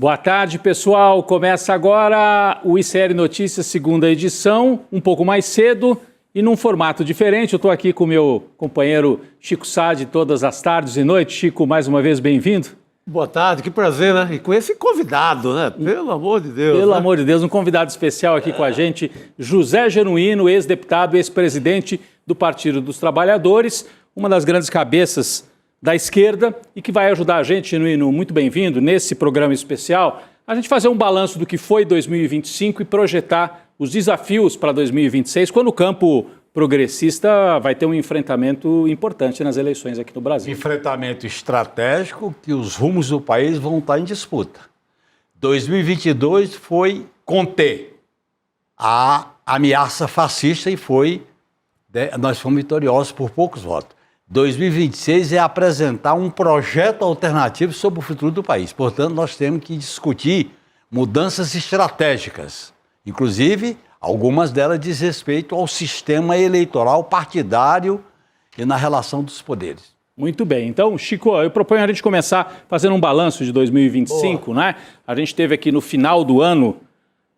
Boa tarde, pessoal. Começa agora o ICL Notícias, segunda edição, um pouco mais cedo e num formato diferente. Eu estou aqui com o meu companheiro Chico Sade todas as tardes e noites. Chico, mais uma vez, bem-vindo. Boa tarde, que prazer, né? E com esse convidado, né? Pelo amor de Deus. Pelo amor de Deus, um convidado especial aqui com a gente, José Genuíno, ex-deputado, ex-presidente do Partido dos Trabalhadores, uma das grandes cabeças da esquerda e que vai ajudar a gente, Genuíno, muito bem-vindo, nesse programa especial, a gente fazer um balanço do que foi 2025 e projetar os desafios para 2026, quando o campo progressista vai ter um enfrentamento importante nas eleições aqui no Brasil. Enfrentamento estratégico que os rumos do país vão estar em disputa. 2022 foi conter a ameaça fascista e nós fomos vitoriosos por poucos votos. 2026 é apresentar um projeto alternativo sobre o futuro do país. Portanto, nós temos que discutir mudanças estratégicas, inclusive algumas delas diz respeito ao sistema eleitoral partidário e na relação dos poderes. Muito bem. Então, Chico, eu proponho a gente começar fazendo um balanço de 2025, né? A gente teve aqui no final do ano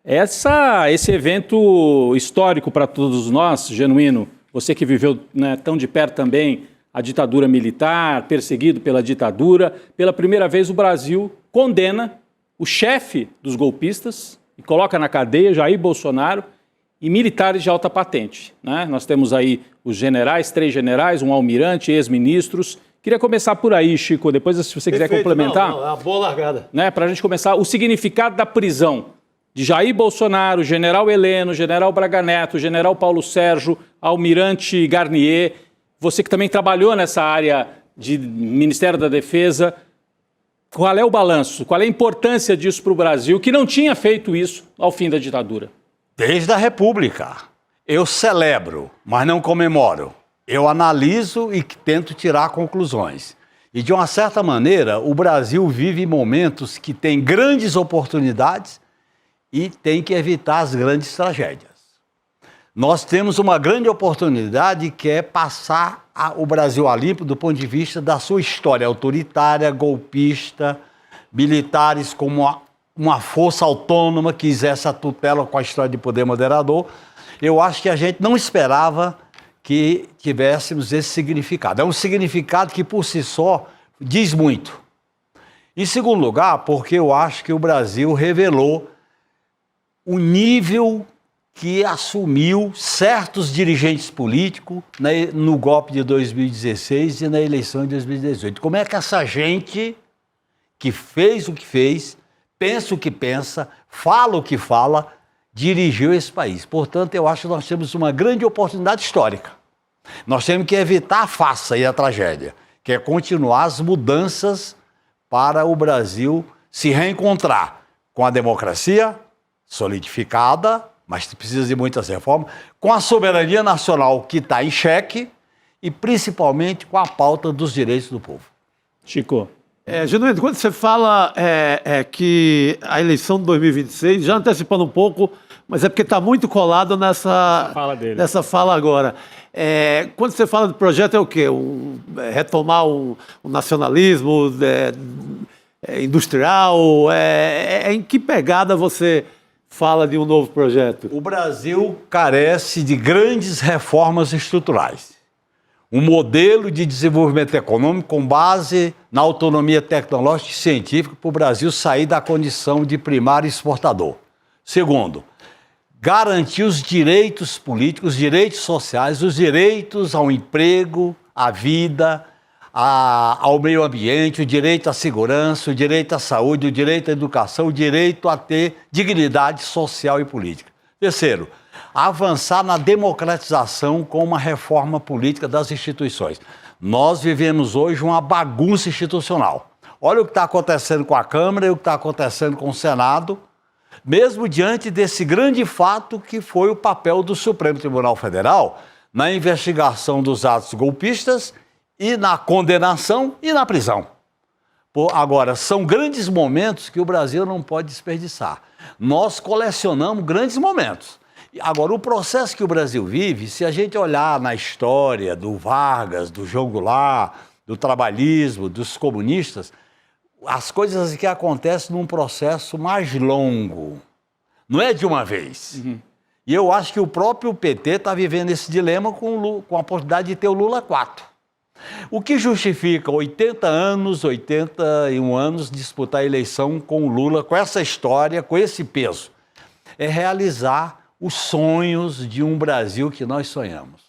esse evento histórico para todos nós, Genuíno, você que viveu, né, tão de perto também a ditadura militar, perseguido pela ditadura. Pela primeira vez o Brasil condena o chefe dos golpistas e coloca na cadeia Jair Bolsonaro e militares de alta patente, né? Nós temos aí os generais, 3 generais, um almirante, ex-ministros. Queria começar por aí, Chico, depois se você quiser complementar. Não, é uma boa largada. Né, para a gente começar, o significado da prisão de Jair Bolsonaro, general Heleno, general Braga Neto, general Paulo Sérgio, almirante Garnier, você que também trabalhou nessa área de Ministério da Defesa, qual é o balanço, qual é a importância disso para o Brasil, que não tinha feito isso ao fim da ditadura? Desde a República. Eu celebro, mas não comemoro. Eu analiso e tento tirar conclusões. E, de uma certa maneira, o Brasil vive momentos que tem grandes oportunidades e tem que evitar as grandes tragédias. Nós temos uma grande oportunidade que é passar o Brasil a limpo do ponto de vista da sua história autoritária, golpista, militares como uma força autônoma que exerce a tutela com a história de poder moderador. Eu acho que a gente não esperava que tivéssemos esse significado. É um significado que, por si só, diz muito. Em segundo lugar, porque eu acho que o Brasil revelou o nível que assumiu certos dirigentes políticos no golpe de 2016 e na eleição de 2018. Como é que essa gente que fez o que fez, pensa o que pensa, fala o que fala, dirigiu esse país? Portanto, eu acho que nós temos uma grande oportunidade histórica. Nós temos que evitar a farsa e a tragédia, que é continuar as mudanças para o Brasil se reencontrar com a democracia solidificada, mas precisa de muitas reformas, com a soberania nacional que está em xeque e principalmente com a pauta dos direitos do povo. Chico. Genuíno, quando você fala que a eleição de 2026, já antecipando um pouco, mas é porque está muito colado nessa fala agora. Quando você fala do projeto, é o quê? Retomar um nacionalismo industrial? Em que pegada você fala de um novo projeto? O Brasil carece de grandes reformas estruturais. Um modelo de desenvolvimento econômico com base na autonomia tecnológica e científica para o Brasil sair da condição de primário exportador. Segundo, garantir os direitos políticos, os direitos sociais, os direitos ao emprego, à vida, ao meio ambiente, o direito à segurança, o direito à saúde, o direito à educação, o direito a ter dignidade social e política. Terceiro, avançar na democratização com uma reforma política das instituições. Nós vivemos hoje uma bagunça institucional. Olha o que está acontecendo com a Câmara e o que está acontecendo com o Senado, mesmo diante desse grande fato que foi o papel do Supremo Tribunal Federal na investigação dos atos golpistas e na condenação e na prisão. Agora, são grandes momentos que o Brasil não pode desperdiçar. Nós colecionamos grandes momentos. Agora, o processo que o Brasil vive, se a gente olhar na história do Vargas, do João Goulart, do trabalhismo, dos comunistas, as coisas aqui acontecem num processo mais longo. Não é de uma vez. E eu acho que o próprio PT está vivendo esse dilema com a possibilidade de ter o Lula 4. O que justifica 80 anos, 81 anos, disputar a eleição com o Lula, com essa história, com esse peso? É realizar os sonhos de um Brasil que nós sonhamos.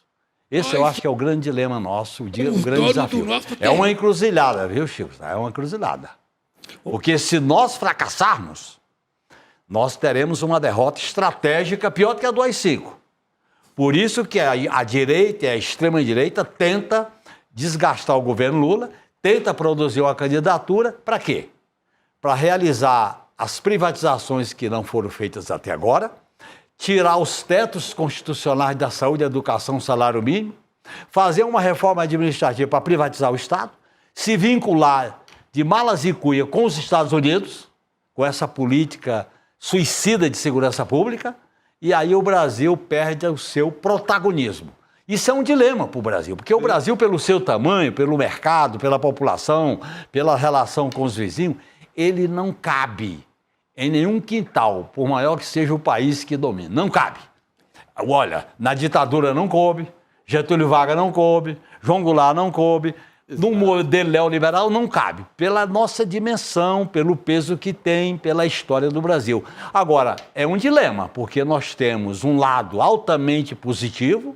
Esse eu acho que é o grande dilema nosso, o grande desafio. É uma encruzilhada, viu, Chico? É uma encruzilhada. Porque se nós fracassarmos, nós teremos uma derrota estratégica pior do que a do AI-5. Por isso que a direita e a extrema-direita tenta desgastar o governo Lula, tenta produzir uma candidatura, para quê? Para realizar as privatizações que não foram feitas até agora, tirar os tetos constitucionais da saúde, educação, salário mínimo, fazer uma reforma administrativa para privatizar o Estado, se vincular de malas e cuia com os Estados Unidos, com essa política suicida de segurança pública, e aí o Brasil perde o seu protagonismo. Isso é um dilema para o Brasil, porque o Brasil, pelo seu tamanho, pelo mercado, pela população, pela relação com os vizinhos, ele não cabe em nenhum quintal, por maior que seja o país que domina. Não cabe. Olha, na ditadura não coube, Getúlio Vargas não coube, João Goulart não coube, no modelo neoliberal não cabe, pela nossa dimensão, pelo peso que tem, pela história do Brasil. Agora, é um dilema, porque nós temos um lado altamente positivo,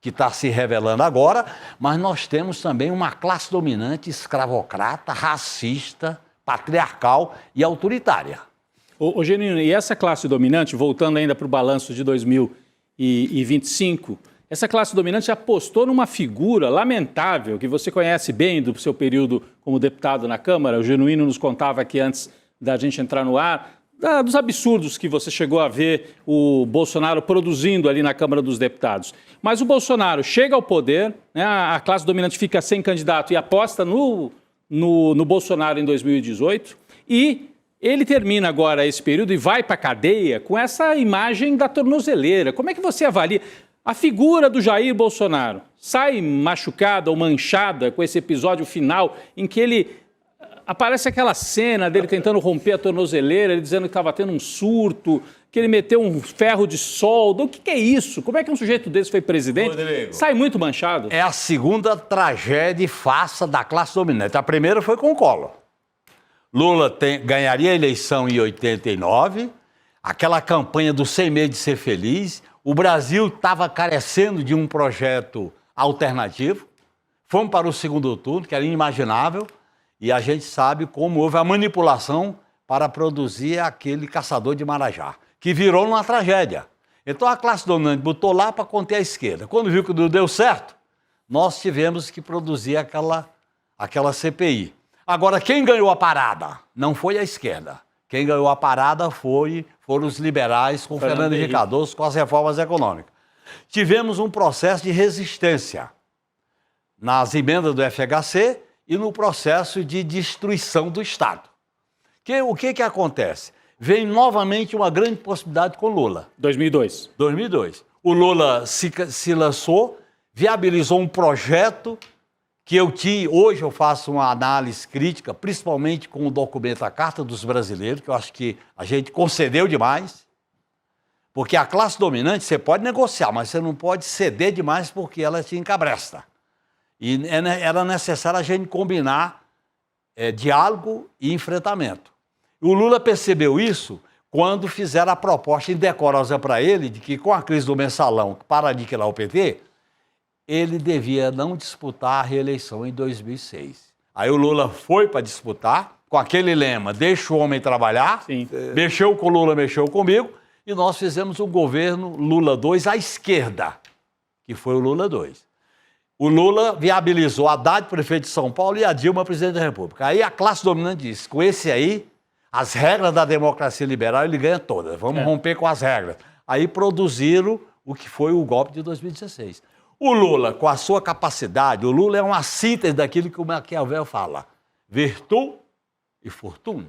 que está se revelando agora, mas nós temos também uma classe dominante escravocrata, racista, patriarcal e autoritária. Ô Genuíno, e essa classe dominante, voltando ainda para o balanço de 2025, essa classe dominante apostou numa figura lamentável, que você conhece bem do seu período como deputado na Câmara. O Genuíno nos contava aqui antes da gente entrar no ar, dos absurdos que você chegou a ver o Bolsonaro produzindo ali na Câmara dos Deputados. Mas o Bolsonaro chega ao poder, né, a classe dominante fica sem candidato e aposta no Bolsonaro em 2018, e ele termina agora esse período e vai para a cadeia com essa imagem da tornozeleira. Como é que você avalia? A figura do Jair Bolsonaro sai machucada ou manchada com esse episódio final em que ele... Aparece aquela cena dele tentando romper a tornozeleira, ele dizendo que estava tendo um surto, que ele meteu um ferro de solda. O que é isso? Como é que um sujeito desse foi presidente? Rodrigo, sai muito manchado. É a segunda tragédia e farsa da classe dominante. A primeira foi com o Collor. Lula ganharia a eleição em 89, aquela campanha do 100 meses de ser feliz. O Brasil estava carecendo de um projeto alternativo. Fomos para o segundo turno, que era inimaginável. E a gente sabe como houve a manipulação para produzir aquele caçador de Marajá, que virou uma tragédia. Então a classe dominante botou lá para conter a esquerda. Quando viu que não deu certo, nós tivemos que produzir aquela CPI. Agora, quem ganhou a parada? Não foi a esquerda. Quem ganhou a parada foram os liberais com Fernando Henrique Cardoso, com as reformas econômicas. Tivemos um processo de resistência nas emendas do FHC, e no processo de destruição do Estado. O que acontece? Vem novamente uma grande possibilidade com Lula. 2002. O Lula se lançou, viabilizou um projeto que hoje eu faço uma análise crítica, principalmente com o documento A Carta dos Brasileiros, que eu acho que a gente concedeu demais, porque a classe dominante você pode negociar, mas você não pode ceder demais porque ela te encabresta. E era necessário a gente combinar diálogo e enfrentamento. O Lula percebeu isso quando fizeram a proposta indecorosa para ele de que, com a crise do mensalão, para aniquilar o PT, ele devia não disputar a reeleição em 2006. Aí o Lula foi para disputar, com aquele lema, deixa o homem trabalhar, mexeu com o Lula, mexeu comigo, e nós fizemos um governo Lula 2 à esquerda, que foi o Lula 2. O Lula viabilizou a Haddad, prefeito de São Paulo, e a Dilma, presidente da República. Aí a classe dominante disse, com esse aí, as regras da democracia liberal ele ganha todas, vamos romper com as regras. Aí produziram o que foi o golpe de 2016. O Lula, com a sua capacidade, o Lula é uma síntese daquilo que o Maquiavel fala, virtude e fortuna.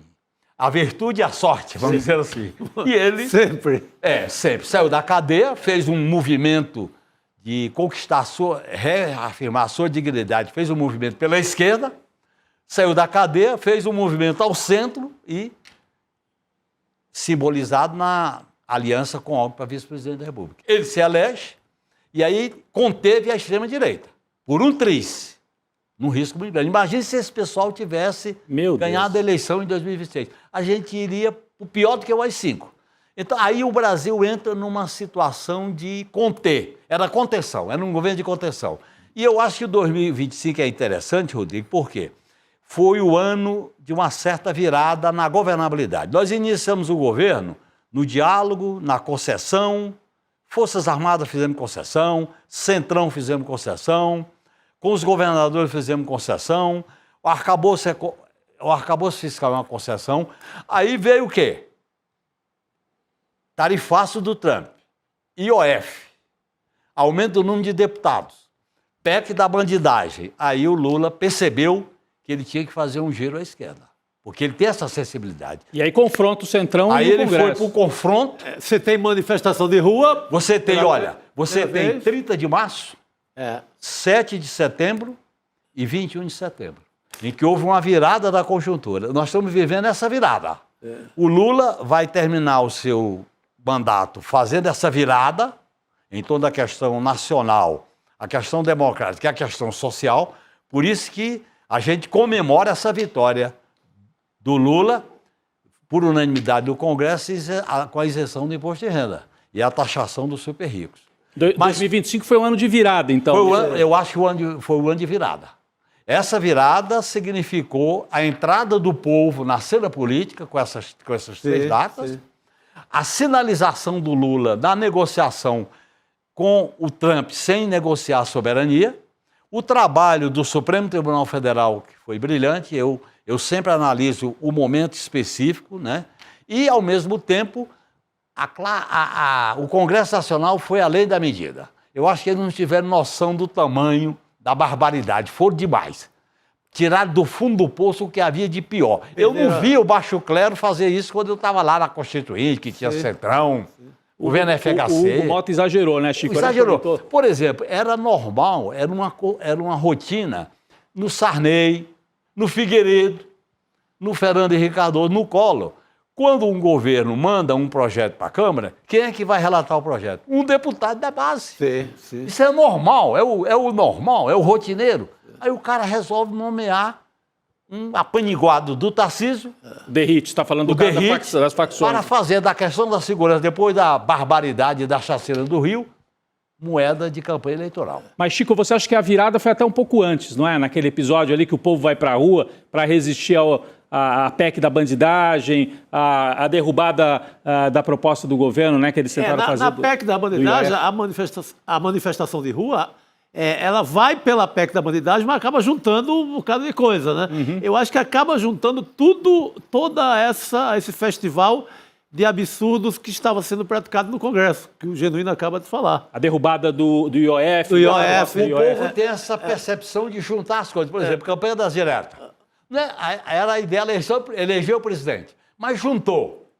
A virtude e a sorte, vamos dizer assim. E ele... Sempre. Sempre. Saiu da cadeia, fez um movimento de conquistar reafirmar a sua dignidade, fez um movimento pela esquerda, saiu da cadeia, fez um movimento ao centro e simbolizado na aliança com Alckmin para vice-presidente da República. Ele se elege e aí conteve a extrema-direita, por um triz, num risco muito grande. Imagine se esse pessoal tivesse ganhado a eleição em 2026. A gente iria o pior do que o AI-5. Então, aí o Brasil entra numa situação de conter. Era contenção, era um governo de contenção. E eu acho que o 2025 é interessante, Rodrigo, por quê? Foi o ano de uma certa virada na governabilidade. Nós iniciamos o governo no diálogo, na concessão, Forças Armadas fizemos concessão, Centrão fizemos concessão, com os governadores fizemos concessão, o arcabouço fiscal é uma concessão. Aí veio o quê? Tarifaço do Trump, IOF, aumento do número de deputados, PEC da bandidagem. Aí o Lula percebeu que ele tinha que fazer um giro à esquerda, porque ele tem essa sensibilidade. E aí confronta o Centrão aí e o ele Congresso. foi para o confronto. Você tem manifestação de rua. Você tem, olha, você tem 30 de março, 7 de setembro e 21 de setembro, em que houve uma virada da conjuntura. Nós estamos vivendo essa virada. O Lula vai terminar o seu mandato fazendo essa virada em toda a questão nacional, a questão democrática e a questão social. Por isso que a gente comemora essa vitória do Lula por unanimidade do Congresso com a isenção do imposto de renda e a taxação dos super ricos. 2025 foi um ano de virada, então. Eu acho que foi o ano de virada. Essa virada significou a entrada do povo na cena política com essas três datas, a sinalização do Lula da negociação com o Trump sem negociar a soberania, o trabalho do Supremo Tribunal Federal, que foi brilhante, eu sempre analiso o momento específico, né? E, ao mesmo tempo, o Congresso Nacional foi além da medida. Eu acho que eles não tiveram noção do tamanho da barbaridade, foram demais. Tiraram do fundo do poço o que havia de pior. Eu não vi o baixo clero fazer isso quando eu estava lá na Constituinte, que tinha Centrão, o governo FHC. O Hugo Mota exagerou, né, Chico? Exagerou. Por exemplo, era normal, era uma rotina no Sarney, no Figueiredo, no Fernando Henrique Cardoso, no Collor. Quando um governo manda um projeto para a Câmara, quem é que vai relatar o projeto? Um deputado da base. Sim. Isso é normal, é o normal, é o rotineiro. Aí o cara resolve nomear um apaniguado do Tarcísio. Derrite, está falando do caso das facções. Para fazer da questão da segurança, depois da barbaridade da chacina do Rio, moeda de campanha eleitoral. Mas, Chico, você acha que a virada foi até um pouco antes, não é? Naquele episódio ali que o povo vai para a rua para resistir à PEC da bandidagem, à derrubada da proposta do governo, né? Que eles tentaram fazer. Na PEC da bandidagem, a manifestação de rua, ela vai pela PEC da bandidagem, mas acaba juntando um bocado de coisa, né? Eu acho que acaba juntando esse festival de absurdos que estava sendo praticado no Congresso, que o Genuíno acaba de falar. A derrubada do IOF. O povo tem essa percepção de juntar as coisas. Por exemplo, campanha das diretas. Né? Era a ideia de eleger o presidente, mas juntou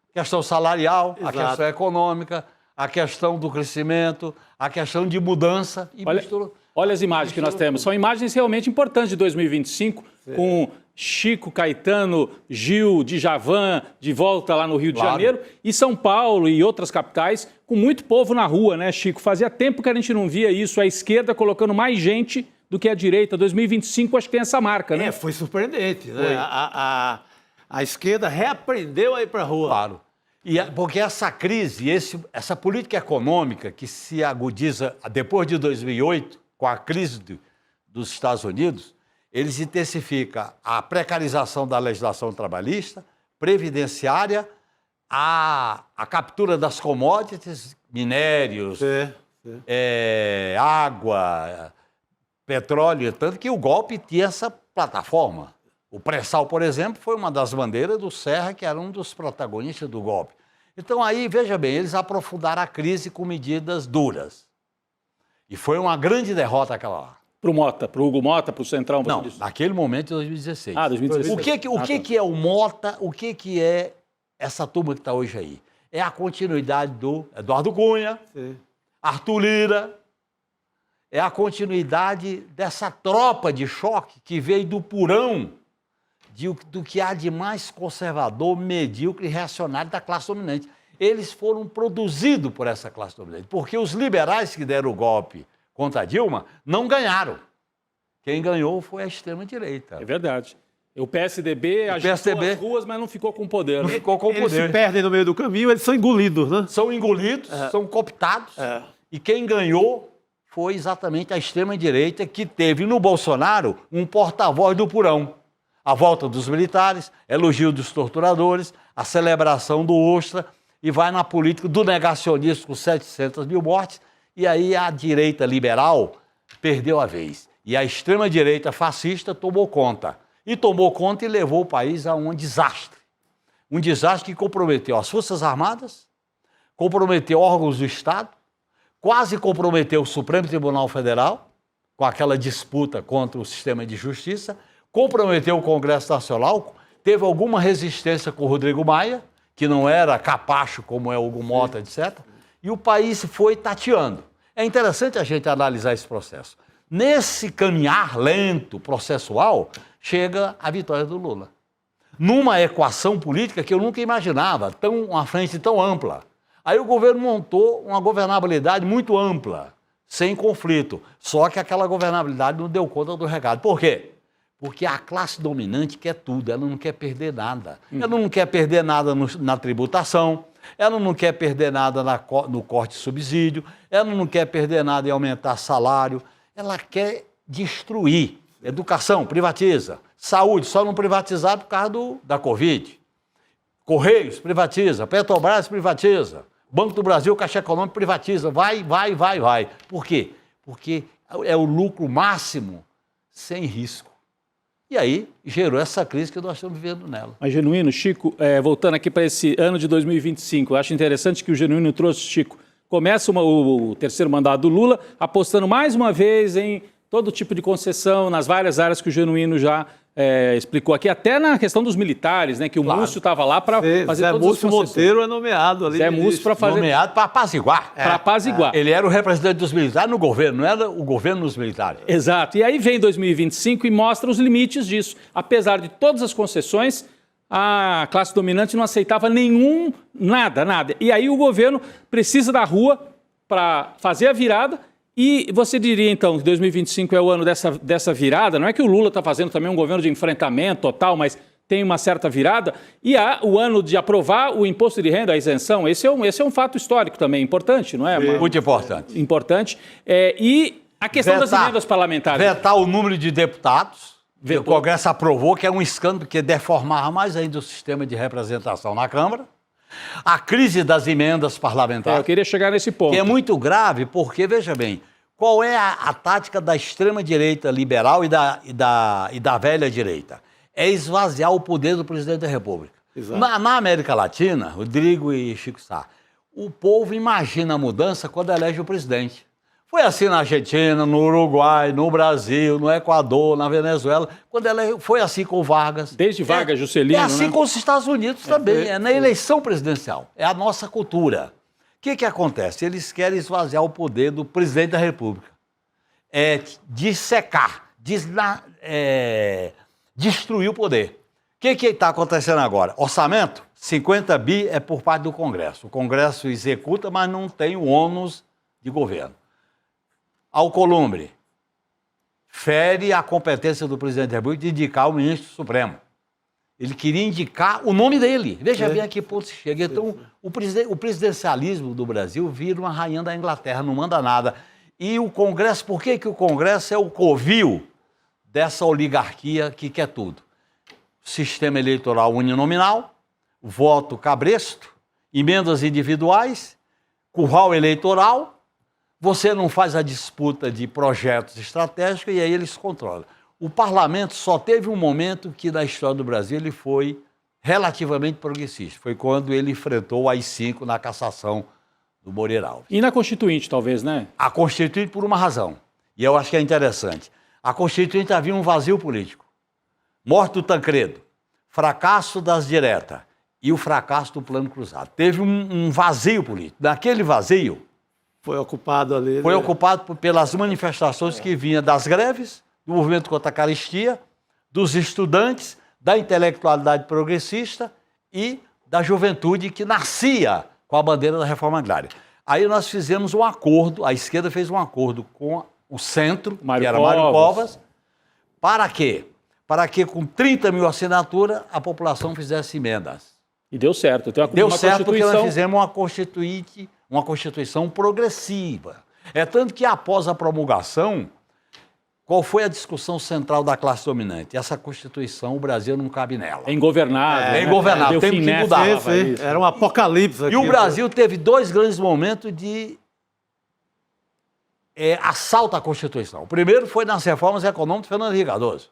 a questão salarial, a questão econômica, a questão do crescimento, a questão de mudança e misturou. Olha as imagens que nós temos. São imagens realmente importantes de 2025, com Chico, Caetano, Gil, Djavan de volta lá no Rio de Janeiro, e São Paulo e outras capitais, com muito povo na rua, né, Chico? Fazia tempo que a gente não via isso, a esquerda colocando mais gente do que a direita. 2025 acho que tem essa marca, né? Foi surpreendente, né? A esquerda reaprendeu a ir para a rua. Claro. Porque essa crise, essa política econômica que se agudiza depois de 2008, com a crise dos Estados Unidos, eles intensificam a precarização da legislação trabalhista, previdenciária, a captura das commodities, minérios, água, petróleo, tanto que o golpe tinha essa plataforma. O pré-sal, por exemplo, foi uma das bandeiras do Serra, que era um dos protagonistas do golpe. Então aí, veja bem, eles aprofundaram a crise com medidas duras. E foi uma grande derrota aquela lá. Para o Mota, para o Hugo Mota, para o Centrão? Não, naquele momento de 2016. 2016. O que é o Mota, o que é essa turma que está hoje aí? É a continuidade do Eduardo Cunha, Arthur Lira, é a continuidade dessa tropa de choque que veio do Purão do que há de mais conservador, medíocre e reacionário da classe dominante. Eles foram produzidos por essa classe dominante, porque os liberais que deram o golpe contra a Dilma não ganharam. Quem ganhou foi a extrema-direita. É verdade. O PSDB agitou as ruas, mas não ficou com poder. Não ficou com poder. Eles se perdem no meio do caminho, eles são engolidos, né? São engolidos, são cooptados. E quem ganhou foi exatamente a extrema-direita, que teve no Bolsonaro um porta-voz do Purão. A volta dos militares, elogio dos torturadores, a celebração do Ustra, e vai na política do negacionismo com 700 mil mortes, e aí a direita liberal perdeu a vez. E a extrema-direita fascista tomou conta. E tomou conta e levou o país a um desastre. Um desastre que comprometeu as Forças Armadas, comprometeu órgãos do Estado, quase comprometeu o Supremo Tribunal Federal, com aquela disputa contra o sistema de justiça, comprometeu o Congresso Nacional, teve alguma resistência com o Rodrigo Maia, que não era capacho como é o Hugo Mota, etc. E o país foi tateando. É interessante a gente analisar esse processo. Nesse caminhar lento, processual, chega a vitória do Lula. Numa equação política que eu nunca imaginava, uma frente tão ampla. Aí o governo montou uma governabilidade muito ampla, sem conflito. Só que aquela governabilidade não deu conta do recado. Por quê? Porque a classe dominante quer tudo, ela não quer perder nada. Ela não quer perder nada na tributação, ela não quer perder nada no corte de subsídio, ela não quer perder nada em aumentar salário, ela quer destruir. Educação, privatiza. Saúde, só não privatizar por causa da Covid. Correios, privatiza. Petrobras, privatiza. Banco do Brasil, Caixa Econômica, privatiza. Vai. Por quê? Porque é o lucro máximo sem risco. E aí gerou essa crise que nós estamos vivendo nela. Mas, Genuíno, Chico, voltando aqui para esse ano de 2025, eu acho interessante que o Genuíno trouxe, Chico, começa o terceiro mandato do Lula, apostando mais uma vez em todo tipo de concessão nas várias áreas que o Genuíno já explicou aqui, até na questão dos militares, né? Que o Múcio estava lá para fazer todas as concessões. Monteiro é nomeado ali. Zé Múcio para fazer... Nomeado para apaziguar. Para apaziguar. Ele era o representante dos militares no governo, não era o governo dos militares. Exato. E aí vem 2025 e mostra os limites disso. Apesar de todas as concessões, a classe dominante não aceitava nada. E aí o governo precisa da rua para fazer a virada. E você diria, então, que 2025 é o ano dessa virada? Não é que o Lula está fazendo também um governo de enfrentamento total, mas tem uma certa virada. E há o ano de aprovar o imposto de renda, a isenção. Esse é um fato histórico também, importante, não é? Muito importante. Importante. E a questão das emendas parlamentares. Vetar o número de deputados. O Congresso aprovou, que é um escândalo, porque deformava mais ainda o sistema de representação na Câmara. A crise das emendas parlamentares. Eu queria chegar nesse ponto. Que é muito grave, porque, veja bem, qual é a tática da extrema-direita liberal e da velha direita? É esvaziar o poder do presidente da República. Na América Latina, Rodrigo e Chico Sá, o povo imagina a mudança quando elege o presidente. Foi assim na Argentina, no Uruguai, no Brasil, no Equador, na Venezuela. Foi assim com Vargas. Desde Vargas, Juscelino, É assim com os Estados Unidos também. É na foi. eleição presidencial. É a nossa cultura. O que acontece? Eles querem esvaziar o poder do presidente da República. Dissecar, destruir o poder. O que está acontecendo agora? Orçamento, 50 bi é por parte do Congresso. O Congresso executa, mas não tem o ônus de governo. Alcolumbre, fere a competência do presidente da República de indicar o ministro Supremo. Ele queria indicar o nome dele. Veja bem a que ponto se chega. Então, o presidencialismo do Brasil vira uma rainha da Inglaterra, não manda nada. E o Congresso, por que o Congresso é o covil dessa oligarquia que quer tudo? Sistema eleitoral uninominal, voto cabresto, emendas individuais, curral eleitoral. Você não faz a disputa de projetos estratégicos e aí eles controlam. O parlamento só teve um momento que na história do Brasil ele foi relativamente progressista. Foi quando ele enfrentou o AI-5 na cassação do Moreira Alves. E na Constituinte, talvez, né? A Constituinte por uma razão. E eu acho que é interessante. A Constituinte havia um vazio político. Morte do Tancredo, fracasso das diretas e o fracasso do Plano Cruzado. Teve um vazio político. Naquele vazio... Foi ocupado ali. Foi ocupado pelas manifestações que vinham das greves, do movimento contra a carestia, dos estudantes, da intelectualidade progressista e da juventude que nascia com a bandeira da reforma agrária. Aí nós fizemos um acordo, a esquerda fez um acordo com o centro, que era Mário Covas, para quê? Para que com 30 mil assinaturas a população fizesse emendas. E deu certo. Deu certo porque nós fizemos uma Constituição progressiva. É tanto que após a promulgação, qual foi a discussão central da classe dominante? Essa Constituição, o Brasil não cabe nela. É ingovernável. É ingovernável, tem que mudar. Era um apocalipse aqui. E o Brasil teve 2 grandes momentos de assalto à Constituição. O primeiro foi nas reformas econômicas de Fernando Henrique Cardoso.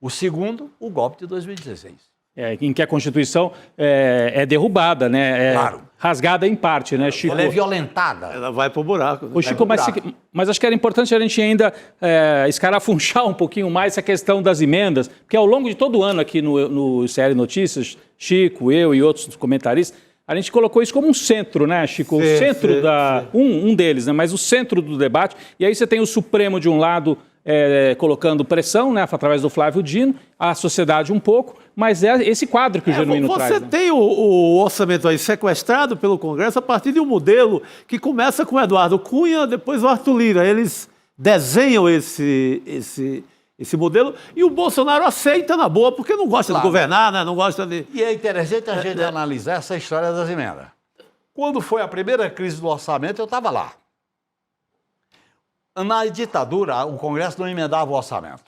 O segundo, o golpe de 2016. Em que a Constituição é derrubada, né? Claro. Rasgada em parte, né, Chico? Ela é violentada. Ela vai para o buraco. Ô, Chico, mas acho que era importante a gente ainda escarafunchar um pouquinho mais essa questão das emendas, porque ao longo de todo o ano aqui no CL Notícias, Chico, eu e outros comentaristas, a gente colocou isso como um centro, né, Chico? O centro um deles, né? Mas o centro do debate. E aí você tem o Supremo de um lado colocando pressão, né, através do Flávio Dino, a sociedade um pouco, mas é esse quadro que o Genuíno traz. Você tem o orçamento aí sequestrado pelo Congresso a partir de um modelo que começa com o Eduardo Cunha, depois o Arthur Lira. Eles desenham esse modelo e o Bolsonaro aceita na boa, porque não gosta de governar, né? Não gosta de... E é interessante a gente analisar essa história das emendas. Quando foi a primeira crise do orçamento, eu estava lá. Na ditadura, o Congresso não emendava o orçamento.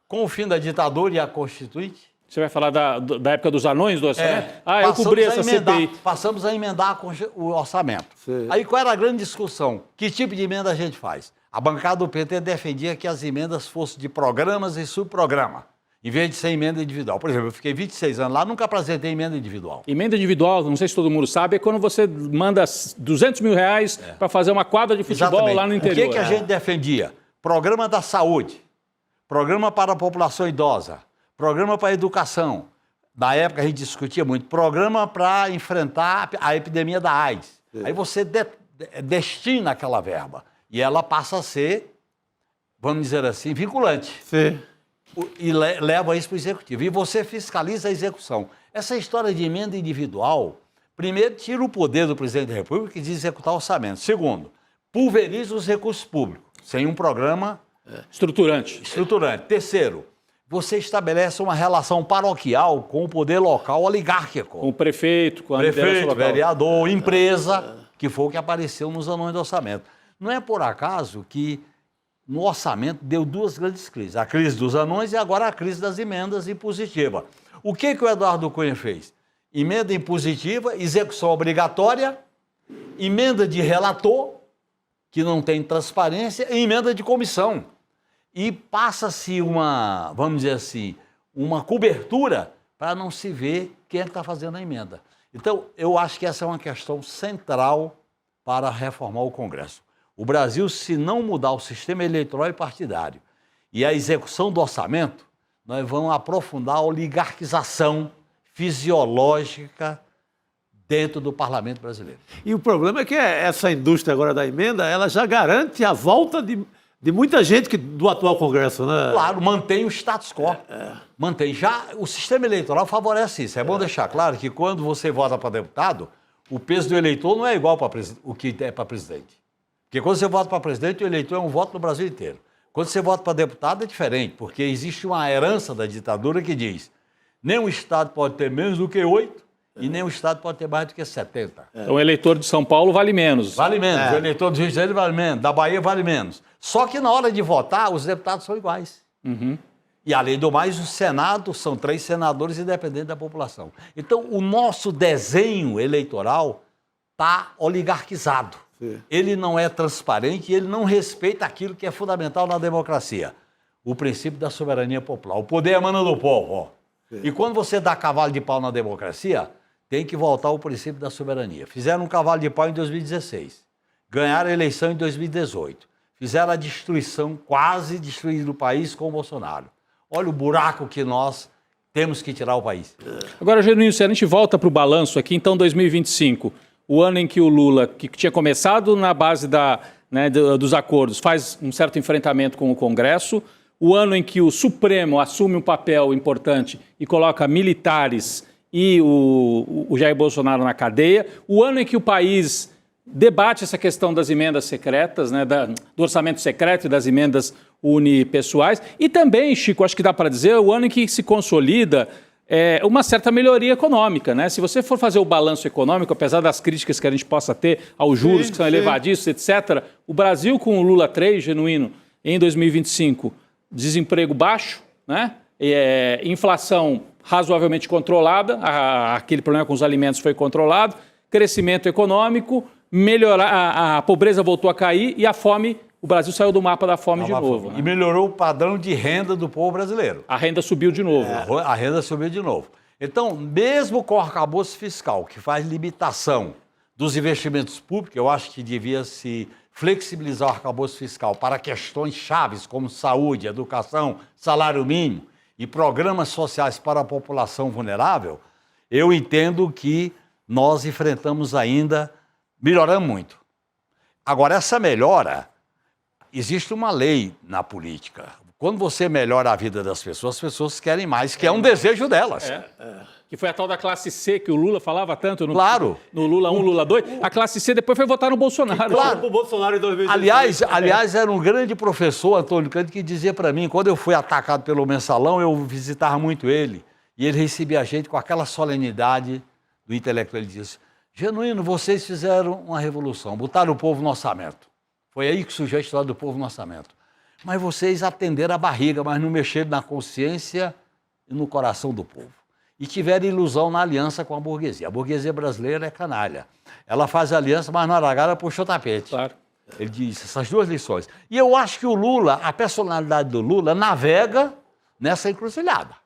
Com o fim da ditadura e a Constituinte... Você vai falar da época dos anões do orçamento? Eu cobri essa CPI. Passamos a emendar o orçamento. Sim. Aí qual era a grande discussão? Que tipo de emenda a gente faz? A bancada do PT defendia que as emendas fossem de programas e subprograma, em vez de ser emenda individual. Por exemplo, eu fiquei 26 anos lá, nunca apresentei emenda individual. Emenda individual, não sei se todo mundo sabe, é quando você manda 200 mil reais para fazer uma quadra de futebol lá no interior. O que a gente defendia? Programa da saúde, programa para a população idosa, programa para a educação. Na época a gente discutia muito, programa para enfrentar a epidemia da AIDS. Sim. Aí você destina aquela verba e ela passa a ser, vamos dizer assim, vinculante. Sim. E leva isso para o executivo. E você fiscaliza a execução. Essa história de emenda individual, primeiro, tira o poder do presidente da República de executar o orçamento. Segundo, pulveriza os recursos públicos, sem um programa estruturante. Terceiro, você estabelece uma relação paroquial com o poder local oligárquico. Com o prefeito, com a prefeito, vereador, empresa, que foi o que apareceu nos anões do orçamento. Não é por acaso que no orçamento deu 2 grandes crises. A crise dos anões e agora a crise das emendas impositivas. O que o Eduardo Cunha fez? Emenda impositiva, execução obrigatória, emenda de relator, que não tem transparência, e emenda de comissão. E passa-se vamos dizer assim, uma cobertura para não se ver quem é que está fazendo a emenda. Então, eu acho que essa é uma questão central para reformar o Congresso. O Brasil, se não mudar o sistema eleitoral e partidário e a execução do orçamento, nós vamos aprofundar a oligarquização fisiológica dentro do parlamento brasileiro. E o problema é que essa indústria agora da emenda, ela já garante a volta de muita gente do atual Congresso, né? Claro, mantém o status quo. Mantém. Já o sistema eleitoral favorece isso. É bom deixar claro que quando você vota para deputado, o peso do eleitor não é igual para o que é para presidente. Porque quando você vota para presidente, o eleitor é um voto no Brasil inteiro. Quando você vota para deputado, é diferente, porque existe uma herança da ditadura que diz: nenhum estado pode ter menos do que 8 e nenhum estado pode ter mais do que 70. Então o eleitor de São Paulo vale menos. Vale menos. O eleitor do Rio de Janeiro vale menos. Da Bahia vale menos. Só que na hora de votar, os deputados são iguais. Uhum. E, além do mais, o Senado são 3 senadores independentes da população. Então, o nosso desenho eleitoral está oligarquizado. Sim. Ele não é transparente e ele não respeita aquilo que é fundamental na democracia. O princípio da soberania popular. O poder emana do povo. Ó. E quando você dá cavalo de pau na democracia, tem que voltar ao princípio da soberania. Fizeram um cavalo de pau em 2016. Ganharam a eleição em 2018. Fizeram a destruição, quase destruíram o país com o Bolsonaro. Olha o buraco que nós temos que tirar o país. Agora, Genuíno, se a gente volta para o balanço aqui, então 2025, o ano em que o Lula, que tinha começado na base dos acordos, faz um certo enfrentamento com o Congresso, o ano em que o Supremo assume um papel importante e coloca militares e o Jair Bolsonaro na cadeia, o ano em que o país debate essa questão das emendas secretas, né, do orçamento secreto e das emendas unipessoais, e também, Chico, acho que dá para dizer, o ano em que se consolida uma certa melhoria econômica, né? Se você for fazer o balanço econômico, apesar das críticas que a gente possa ter aos juros que são elevadíssimos, etc., o Brasil com o Lula 3 genuíno em 2025, desemprego baixo, né? Inflação razoavelmente controlada, aquele problema com os alimentos foi controlado, crescimento econômico, a pobreza voltou a cair e a fome, o Brasil saiu do mapa da fome de novo. E melhorou o padrão de renda do povo brasileiro. A renda subiu de novo. A renda subiu de novo. Então, mesmo com o arcabouço fiscal, que faz limitação dos investimentos públicos, eu acho que devia se flexibilizar o arcabouço fiscal para questões chaves como saúde, educação, salário mínimo e programas sociais para a população vulnerável, eu entendo que nós enfrentamos ainda, melhoramos muito. Agora, essa melhora, existe uma lei na política. Quando você melhora a vida das pessoas, as pessoas querem mais, que é um desejo delas. Que foi a tal da classe C que o Lula falava tanto Claro. No Lula 1, Lula 2. A classe C depois foi votar no Bolsonaro. Claro, pro Bolsonaro em 2016. Aliás, era um grande professor, Antônio Cândido, que dizia para mim, quando eu fui atacado pelo Mensalão, eu visitava muito ele, e ele recebia a gente com aquela solenidade do intelectual. Ele disse, genuíno, vocês fizeram uma revolução, botaram o povo no orçamento. Foi aí que surgiu a história do povo no orçamento. Mas vocês atenderam a barriga, mas não mexeram na consciência e no coração do povo. E tiveram ilusão na aliança com a burguesia. A burguesia brasileira é canalha. Ela faz aliança, mas na hora H ela puxou o tapete. Claro. Ele disse essas duas lições. E eu acho que o Lula, a personalidade do Lula, navega nessa encruzilhada.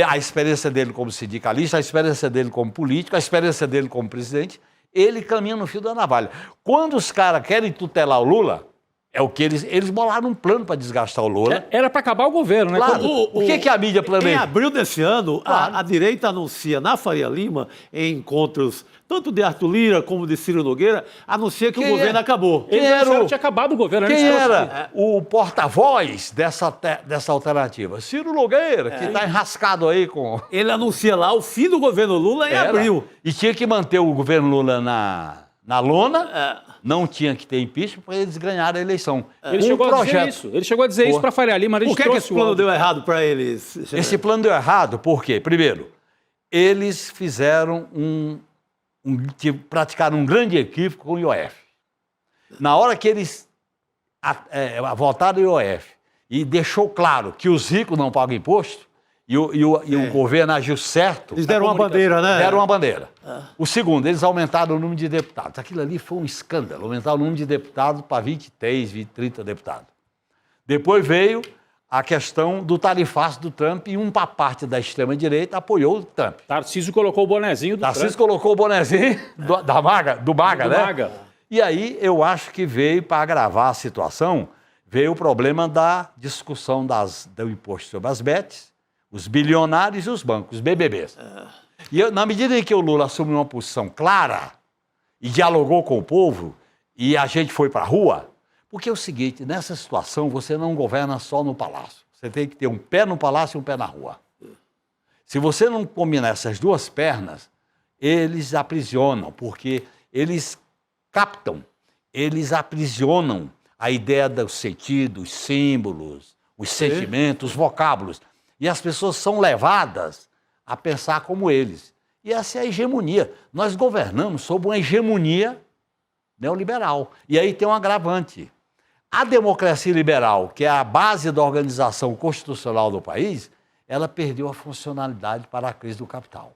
A experiência dele como sindicalista, a experiência dele como político, a experiência dele como presidente, ele caminha no fio da navalha. Quando os caras querem tutelar o Lula, é o que eles bolaram um plano para desgastar o Lula. Era para acabar o governo, né? Claro. O que a mídia planeja? Em abril desse ano, a direita anuncia na Faria Lima, em encontros tanto de Arthur Lira como de Ciro Nogueira, anuncia que o governo acabou. Eles acharam que tinha acabado o governo. Quem era o porta-voz dessa alternativa? Ciro Nogueira, que está enrascado aí com... Ele anuncia lá o fim do governo Lula em abril. E tinha que manter o governo Lula na lona, não tinha que ter impeachment para eles ganharem a eleição. Ele chegou a dizer isso. Ele chegou a dizer isso para a Faria Lima. Por que esse plano deu errado para eles? Esse plano deu errado porque, primeiro, eles fizeram praticaram um grande equívoco com o IOF. Na hora que eles votaram o IOF e deixou claro que os ricos não pagam imposto, e o governo agiu certo. Eles deram uma bandeira, né? Deram uma bandeira. O segundo, eles aumentaram o número de deputados. Aquilo ali foi um escândalo, aumentaram o número de deputados para 23, 30 deputados. Depois veio a questão do tarifaço do Trump e uma parte da extrema-direita apoiou o Trump. Tarcísio colocou o bonezinho do Tarcísio colocou o bonezinho do MAGA, né? E aí eu acho que veio, para agravar a situação, veio o problema da discussão do imposto sobre as bets, os bilionários e os bancos, os BBBs. E na medida em que o Lula assumiu uma posição clara e dialogou com o povo, e a gente foi para a rua, porque é o seguinte, nessa situação você não governa só no palácio. Você tem que ter um pé no palácio e um pé na rua. Se você não combinar essas duas pernas, eles aprisionam, porque eles captam, eles aprisionam a ideia do sentido, os símbolos, os sentimentos, os vocábulos. E as pessoas são levadas a pensar como eles. E essa é a hegemonia. Nós governamos sob uma hegemonia neoliberal. E aí tem um agravante. A democracia liberal, que é a base da organização constitucional do país, ela perdeu a funcionalidade para a crise do capital.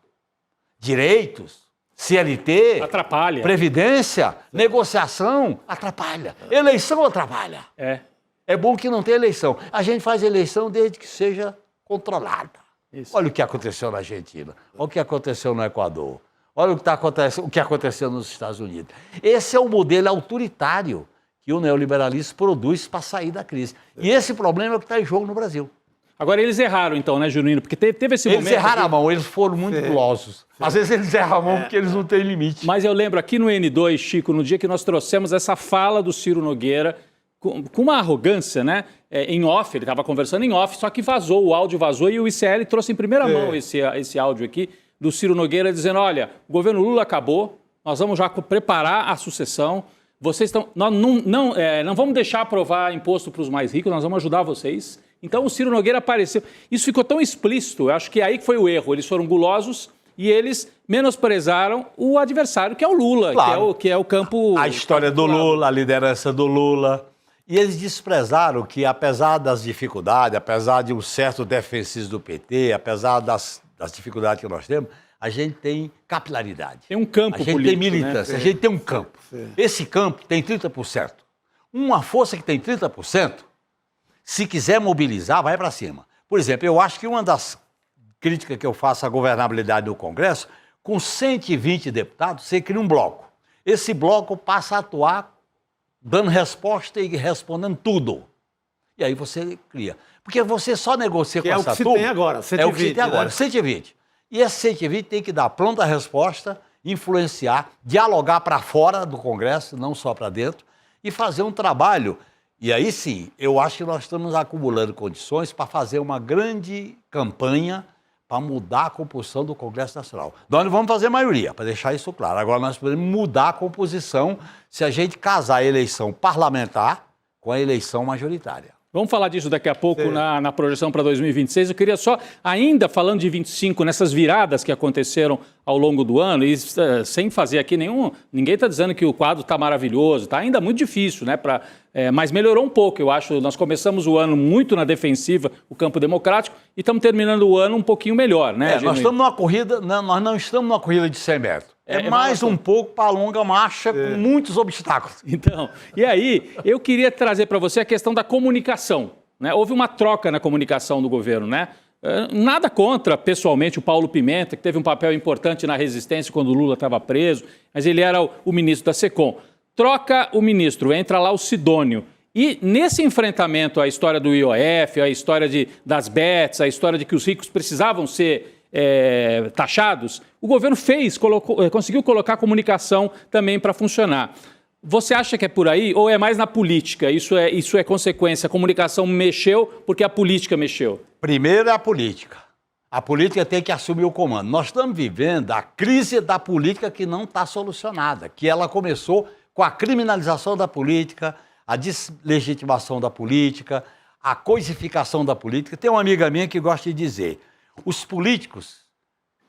Direitos, CLT, atrapalha. Previdência, negociação, atrapalha. Eleição atrapalha. É bom que não tenha eleição. A gente faz eleição desde que seja controlada. Isso. Olha o que aconteceu na Argentina, olha o que aconteceu no Equador, olha o que aconteceu nos Estados Unidos. Esse é o modelo autoritário que o neoliberalismo produz para sair da crise. E esse problema é o que está em jogo no Brasil. Agora, eles erraram então, né, Genuíno? Porque teve esse momento... Eles erraram a mão, eles foram muito gulosos. Às vezes eles erram a mão porque eles não têm limite. Mas eu lembro aqui no N2, Chico, no dia que nós trouxemos essa fala do Ciro Nogueira, com uma arrogância, né? em off, ele estava conversando em off, só que vazou, o áudio vazou e o ICL trouxe em primeira mão esse áudio aqui do Ciro Nogueira dizendo, olha, o governo Lula acabou, nós vamos já preparar a sucessão, vocês estão... Nós não vamos deixar aprovar imposto para os mais ricos, nós vamos ajudar vocês. Então o Ciro Nogueira apareceu. Isso ficou tão explícito, eu acho que aí que foi o erro. Eles foram gulosos e eles menosprezaram o adversário, que é o Lula, claro. que é o campo... A história do Lula, a liderança do Lula. E eles desprezaram que, apesar das dificuldades, apesar de um certo defensismo do PT, apesar das dificuldades que nós temos, a gente tem capilaridade. Tem um campo político, a gente tem militância, a gente tem um campo. Esse campo tem 30%. Uma força que tem 30%, se quiser mobilizar, vai para cima. Por exemplo, eu acho que uma das críticas que eu faço à governabilidade do Congresso, com 120 deputados, você cria um bloco. Esse bloco passa a atuar dando resposta e respondendo tudo. E aí você cria. Porque você só negocia com essa turma... É o que se tem agora, 120. É o que se tem agora, 120. E esse 120 tem que dar pronta resposta, influenciar, dialogar para fora do Congresso, não só para dentro, e fazer um trabalho. E aí sim, eu acho que nós estamos acumulando condições para fazer uma grande campanha para mudar a composição do Congresso Nacional. Nós não vamos fazer maioria, para deixar isso claro. Agora nós podemos mudar a composição se a gente casar a eleição parlamentar com a eleição majoritária. Vamos falar disso daqui a pouco na projeção para 2026. Eu queria só, ainda falando de 25, nessas viradas que aconteceram ao longo do ano, e sem fazer aqui ninguém está dizendo que o quadro está maravilhoso, está ainda muito difícil, né? Mas melhorou um pouco, eu acho. Nós começamos o ano muito na defensiva, o campo democrático, e estamos terminando o ano um pouquinho melhor, né? Nós estamos numa corrida, nós não estamos numa corrida de 100 metros. É mais um pouco para a longa marcha com muitos obstáculos. Então, e aí, eu queria trazer para você a questão da comunicação, né? Houve uma troca na comunicação do governo, né? Nada contra, pessoalmente, o Paulo Pimenta, que teve um papel importante na resistência quando o Lula estava preso, mas ele era o ministro da SECOM. Troca o ministro, entra lá o Sidônio. E nesse enfrentamento à história do IOF, à história das bets, à história de que os ricos precisavam ser taxados, o governo conseguiu colocar a comunicação também para funcionar. Você acha que é por aí ou é mais na política? Isso é consequência, a comunicação mexeu porque a política mexeu? Primeiro é a política. A política tem que assumir o comando. Nós estamos vivendo a crise da política que não está solucionada, que ela começou com a criminalização da política, a deslegitimação da política, a coisificação da política. Tem uma amiga minha que gosta de dizer: os políticos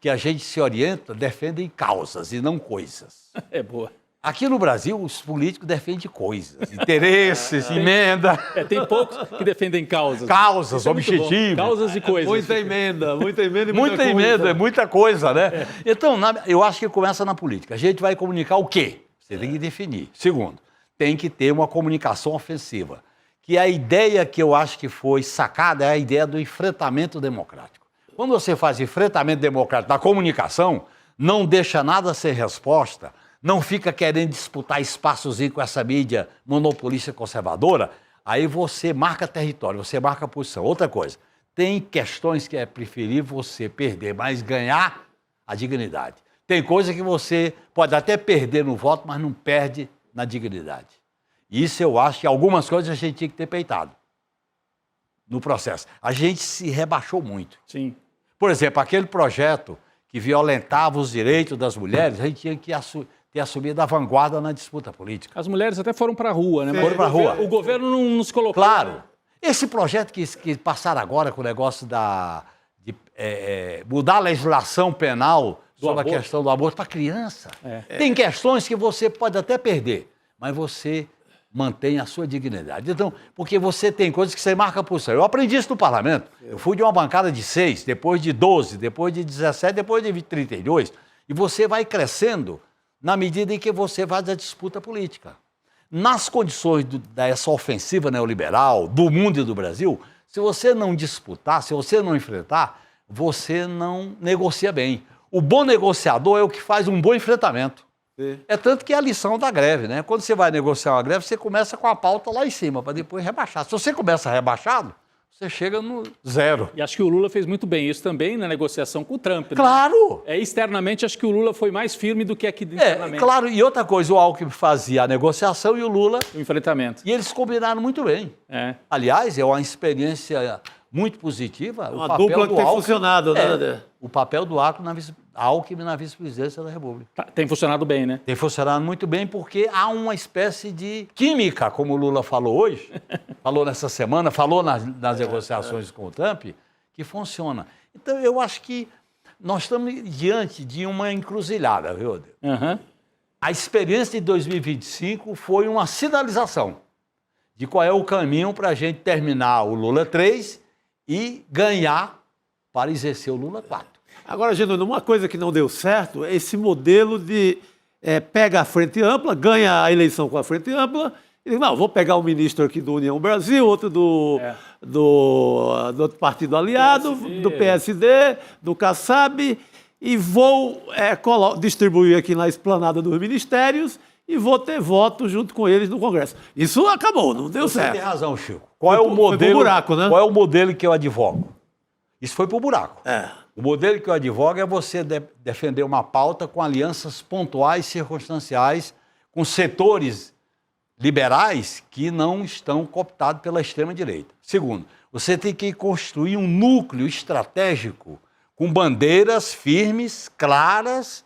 que a gente se orienta defendem causas e não coisas. É boa. Aqui no Brasil, os políticos defendem coisas, interesses, emenda. Tem poucos que defendem causas. Causas, objetivos. Causas e coisas. Muita emenda e muita coisa. Muita emenda, é muita coisa, né? Então, eu acho que começa na política. A gente vai comunicar o quê? Você tem que definir. Segundo, tem que ter uma comunicação ofensiva. Que a ideia que eu acho que foi sacada é a ideia do enfrentamento democrático. Quando você faz enfrentamento democrático na comunicação, não deixa nada sem resposta, não fica querendo disputar espaçozinho com essa mídia monopolista conservadora, aí você marca território, você marca posição. Outra coisa, tem questões que é preferível você perder, mas ganhar a dignidade. Tem coisa que você pode até perder no voto, mas não perde na dignidade. Isso eu acho que algumas coisas a gente tinha que ter peitado no processo. A gente se rebaixou muito. Sim. Por exemplo, aquele projeto que violentava os direitos das mulheres, a gente tinha que ter assumido a vanguarda na disputa política. As mulheres até foram para a rua, né? Foram para a rua. O governo não nos colocou. Claro. Esse projeto que passaram agora com o negócio de mudar a legislação penal sobre a questão do aborto para criança. Tem questões que você pode até perder, mas você mantém a sua dignidade. Então, porque você tem coisas que você marca por posição. Eu aprendi isso no parlamento. Eu fui de uma bancada de 6, depois de 12, depois de 17, depois de 32. E você vai crescendo na medida em que você vai da disputa política. Nas condições dessa ofensiva neoliberal, do mundo e do Brasil, se você não disputar, se você não enfrentar, você não negocia bem. O bom negociador é o que faz um bom enfrentamento. É tanto que é a lição da greve, né? Quando você vai negociar uma greve, você começa com a pauta lá em cima, para depois rebaixar. Se você começa rebaixado, você chega no zero. E acho que o Lula fez muito bem isso também na negociação com o Trump. Né? Claro! Externamente, acho que o Lula foi mais firme do que aqui internamente. Claro. E outra coisa, o Alckmin fazia a negociação e o Lula... O enfrentamento. E eles combinaram muito bem. Aliás, é uma experiência muito positiva. Uma dupla que tem funcionado, né? O papel do Alckmin na vice-presidência da República. Tem funcionado bem, né? Tem funcionado muito bem porque há uma espécie de química, como o Lula falou hoje, falou nessa semana, falou nas negociações com o Trump, que funciona. Então, eu acho que nós estamos diante de uma encruzilhada, viu, Odeio? A experiência de 2025 foi uma sinalização de qual é o caminho para a gente terminar o Lula 3 e ganhar para exercer o Lula 4. Agora, Genuíno, uma coisa que não deu certo é esse modelo de pega a frente ampla, ganha a eleição com a frente ampla, e não, vou pegar um ministro aqui do União Brasil, outro do outro partido aliado, do PSD, do Kassab, e vou distribuir aqui na esplanada dos ministérios e vou ter voto junto com eles no Congresso. Isso acabou, não deu certo. Você tem razão, Chico. Qual é o modelo? Buraco, né? Qual é o modelo que eu advogo? Isso foi para o buraco. O modelo que eu advogo é você defender uma pauta com alianças pontuais, circunstanciais, com setores liberais que não estão cooptados pela extrema-direita. Segundo, você tem que construir um núcleo estratégico com bandeiras firmes, claras,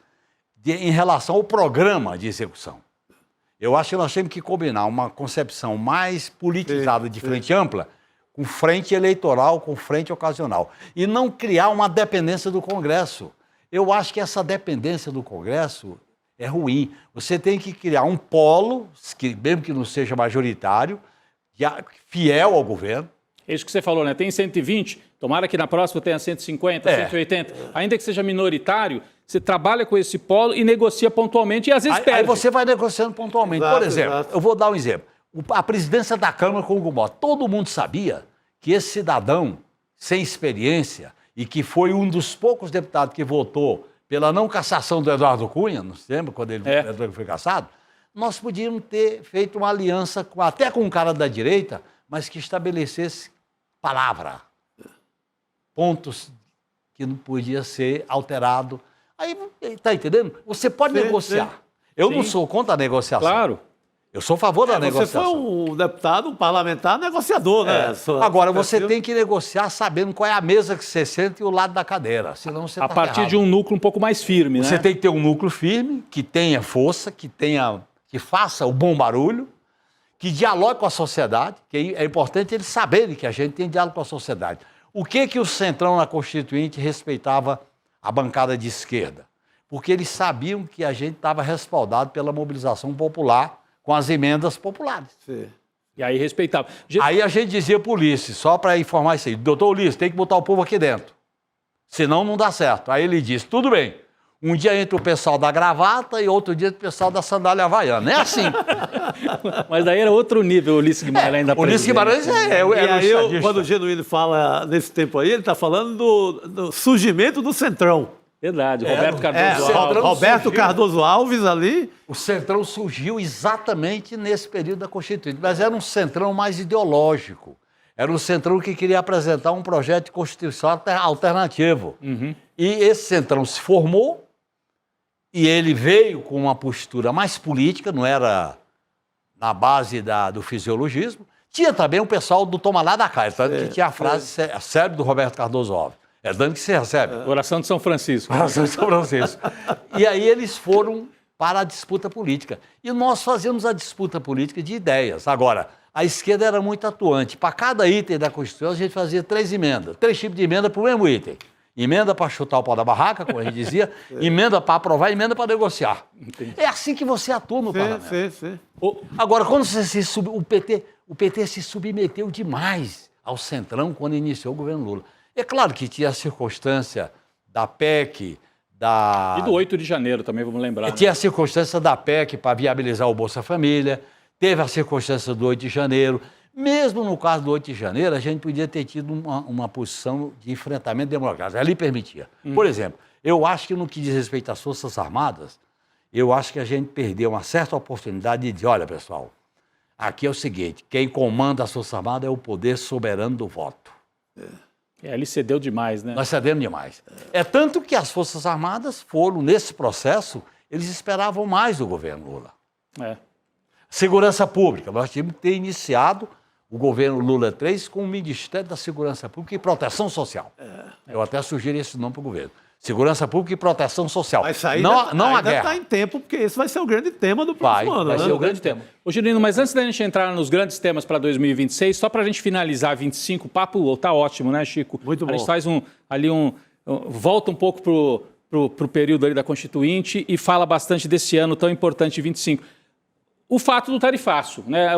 em relação ao programa de execução. Eu acho que nós temos que combinar uma concepção mais politizada de frente ampla com frente eleitoral, com frente ocasional. E não criar uma dependência do Congresso. Eu acho que essa dependência do Congresso é ruim. Você tem que criar um polo, mesmo que não seja majoritário, fiel ao governo. É isso que você falou, né? Tem 120, tomara que na próxima tenha 150, 180. Ainda que seja minoritário, você trabalha com esse polo e negocia pontualmente e às vezes perde. Aí você vai negociando pontualmente. Por exemplo, eu vou dar um exemplo. A presidência da Câmara com o Hugo Mota. Todo mundo sabia que esse cidadão, sem experiência, e que foi um dos poucos deputados que votou pela não cassação do Eduardo Cunha, não se lembra quando ele foi cassado, nós podíamos ter feito uma aliança até com um cara da direita, mas que estabelecesse palavra, pontos que não podia ser alterado. Aí, tá entendendo? Você pode negociar. Eu não sou contra a negociação. Claro. Eu sou a favor da negociação. Você foi um deputado, um parlamentar negociador, né? Agora, você tem que negociar sabendo qual é a mesa que você senta e o lado da cadeira. Senão você a partir de um núcleo um pouco mais firme, né? Você tem que ter um núcleo firme, que tenha força, que faça o bom barulho, que dialogue com a sociedade, que é importante eles saberem que a gente tem diálogo com a sociedade. O que o Centrão na Constituinte respeitava a bancada de esquerda? Porque eles sabiam que a gente estava respaldado pela mobilização popular com as emendas populares. Sim. E aí respeitava. Aí a gente dizia para o Ulisses, só para informar isso aí, doutor Ulisses, tem que botar o povo aqui dentro, senão não dá certo. Aí ele disse, tudo bem, um dia entra o pessoal da gravata e outro dia o pessoal da sandália havaiana. É assim. Mas daí era outro nível, o Ulisses Guimarães da Ulisses Guimarães quando o Genuíno fala nesse tempo aí, ele está falando do surgimento do Centrão. Verdade, Roberto Cardoso Alves. Roberto Cardoso Alves ali. O Centrão surgiu exatamente nesse período da Constituinte, mas era um Centrão mais ideológico. Era um Centrão que queria apresentar um projeto de Constituição alternativo. E esse Centrão se formou e ele veio com uma postura mais política, não era na base do fisiologismo. Tinha também o pessoal do Toma lá da cá, que tinha a frase célebre do Roberto Cardoso Alves. É dando que você recebe. Oração de São Francisco. Oração de São Francisco. E aí eles foram para a disputa política. E nós fazíamos a disputa política de ideias. Agora, a esquerda era muito atuante. Para cada item da Constituição, a gente fazia 3 emendas. 3 tipos de emenda para o mesmo item. Emenda para chutar o pau da barraca, como a gente dizia, emenda para aprovar, emenda para negociar. Entendi. É assim que você atua no parlamento. Sim. Agora, quando o PT se submeteu demais ao Centrão quando iniciou o governo Lula. É claro que tinha a circunstância da PEC, E do 8 de janeiro também, vamos lembrar. Tinha a circunstância da PEC para viabilizar o Bolsa Família, teve a circunstância do 8 de janeiro. Mesmo no caso do 8 de janeiro, a gente podia ter tido uma posição de enfrentamento democrático. Ali permitia. Por exemplo, eu acho que no que diz respeito às Forças Armadas, eu acho que a gente perdeu uma certa oportunidade de dizer, olha, pessoal, Aqui é o seguinte, quem comanda as Forças Armadas é o poder soberano do voto. Ele cedeu demais, né? Nós cedemos demais. É tanto que as Forças Armadas foram, nesse processo, eles esperavam mais do governo Lula. Segurança Pública, nós tínhamos que ter iniciado o governo Lula III com o Ministério da Segurança Pública e Proteção Social. Eu até sugeri esse nome para o governo. Segurança Pública e Proteção Social. Mas isso aí não a ainda guerra. está em tempo, porque esse vai ser o grande tema do próximo ano. Vai né? ser o grande tema. Ô, Girino, mas antes da gente entrar nos grandes temas para 2026, só para a gente finalizar 25, o papo tá ótimo, né, Chico? Muito bom. A gente faz volta um pouco pro período ali da Constituinte e fala bastante desse ano tão importante, 25. O fato do tarifaço, né?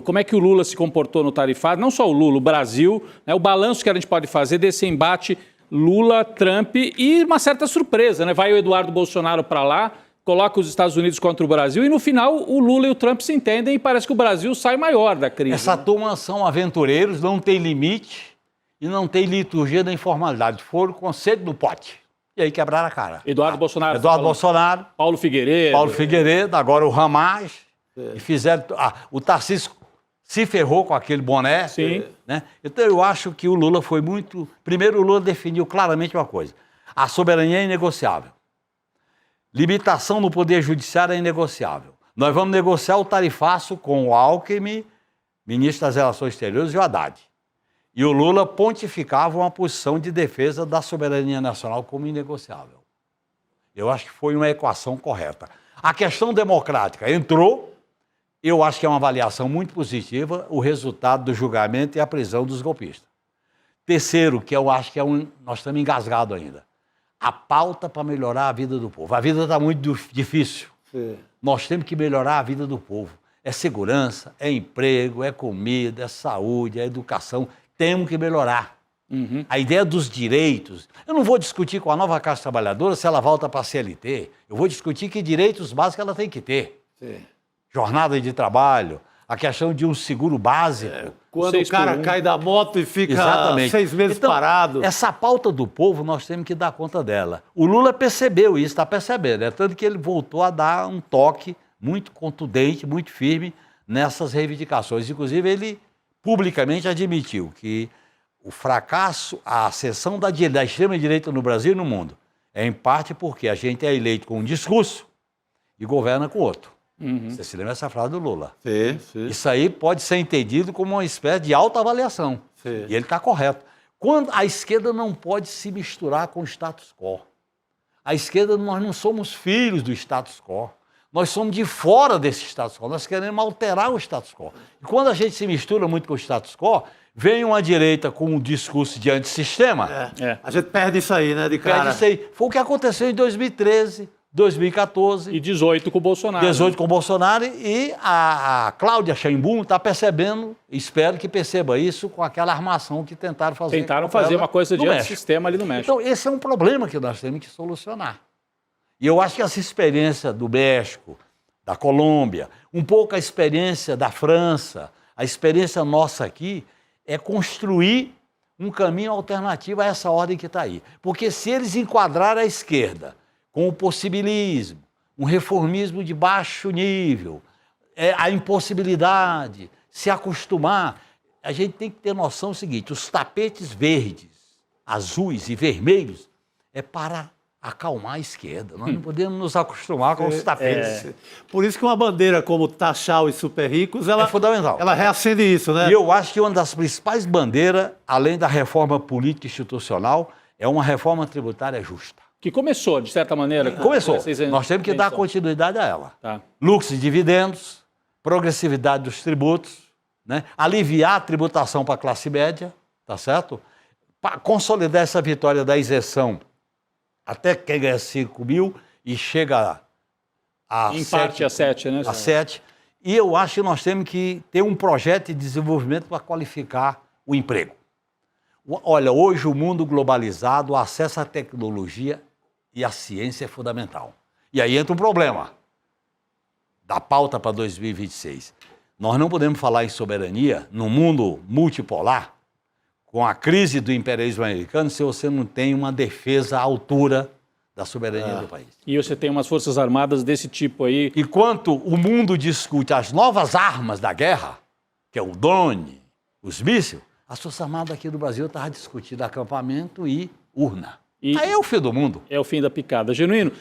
Como é que o Lula se comportou no tarifaço, não só o Lula, o Brasil, né? O balanço que a gente pode fazer desse embate Lula, Trump e uma certa surpresa, né? Vai o Eduardo Bolsonaro para lá, coloca os Estados Unidos contra o Brasil e no final o Lula e o Trump se entendem e parece que o Brasil sai maior da crise. Essa turma são aventureiros, não tem limite e não tem liturgia da informalidade. Foram com sede no pote. E aí quebraram a cara. Eduardo Bolsonaro. Eduardo Bolsonaro. Paulo Figueiredo. Agora o Ramage. E fizeram... o Tarcísio se ferrou com aquele boné. Sim. Né? Então eu acho que o Lula foi muito... Primeiro o Lula definiu claramente uma coisa. A soberania é inegociável. Limitação no poder judiciário é inegociável. Nós vamos negociar o tarifaço com o Alckmin, ministro das Relações Exteriores, e o Haddad. E o Lula pontificava uma posição de defesa da soberania nacional como inegociável. Eu acho que foi uma equação correta. A questão democrática entrou, eu acho que é uma avaliação muito positiva, o resultado do julgamento e a prisão dos golpistas. Terceiro, que eu acho que nós estamos engasgados ainda, a pauta para melhorar a vida do povo. A vida está muito difícil. Sim. Nós temos que melhorar a vida do povo. É segurança, é emprego, é comida, é saúde, é educação. Temos que melhorar. Uhum. A ideia dos direitos. Eu não vou discutir com a nova Classe Trabalhadora se ela volta para a CLT. Eu vou discutir que direitos básicos ela tem que ter. Sim. Jornada de trabalho, a questão de um seguro básico. Quando o cara cai da moto e fica Exatamente. 6 meses Então, parado. Essa pauta do povo, nós temos que dar conta dela. O Lula percebeu isso, está percebendo. Tanto que ele voltou a dar um toque muito contundente, muito firme nessas reivindicações. Inclusive, ele publicamente admitiu que o fracasso, a ascensão da extrema-direita no Brasil e no mundo é em parte porque a gente é eleito com um discurso e governa com outro. Uhum. Você se lembra dessa frase do Lula? Sim, sim. Isso aí pode ser entendido como uma espécie de autoavaliação. Sim. E ele está correto. Quando a esquerda não pode se misturar com o status quo. A esquerda, nós não somos filhos do status quo. Nós somos de fora desse status quo. Nós queremos alterar o status quo. E quando a gente se mistura muito com o status quo, vem uma direita com um discurso de antissistema. A gente perde isso aí, né, de cara? Perde isso aí. Foi o que aconteceu em 2013, 2014. E 18 com o Bolsonaro. 18 com o Bolsonaro e a Cláudia Sheinbaum está percebendo, espero que perceba isso, com aquela armação que tentaram fazer. Tentaram fazer uma coisa de antissistema ali no México. Então, esse é um problema que nós temos que solucionar. E eu acho que essa experiência do México, da Colômbia, um pouco a experiência da França, a experiência nossa aqui, é construir um caminho alternativo a essa ordem que está aí. Porque se eles enquadrarem a esquerda com o possibilismo, um reformismo de baixo nível, a impossibilidade, se acostumar, a gente tem que ter noção do seguinte, os tapetes verdes, azuis e vermelhos é para acalmar a esquerda. Nós não podemos nos acostumar com os tapetes. Por isso que uma bandeira como taxar os super ricos, ela é fundamental. Ela reacende isso, né? E eu acho que uma das principais bandeiras, além da reforma política e institucional, é uma reforma tributária justa. Que começou, de certa maneira. Começou. Nós temos que dar continuidade a ela. Tá. Lucros e dividendos, progressividade dos tributos, né? Aliviar a tributação para a classe média, tá certo? Para consolidar essa vitória da isenção até quem ganha 5 mil e chega a em parte a 7, né? A 7. E eu acho que nós temos que ter um projeto de desenvolvimento para qualificar o emprego. Olha, hoje o mundo globalizado, o acesso à tecnologia e à ciência é fundamental. E aí entra um problema da pauta para 2026. Nós não podemos falar em soberania no mundo multipolar, com a crise do imperialismo americano, se você não tem uma defesa à altura da soberania do país. E você tem umas forças armadas desse tipo aí. Enquanto o mundo discute as novas armas da guerra, que é o drone, os mísseis, as forças armadas aqui do Brasil estavam discutindo acampamento e urna. Aí é o fim do mundo. É o fim da picada. Genuíno,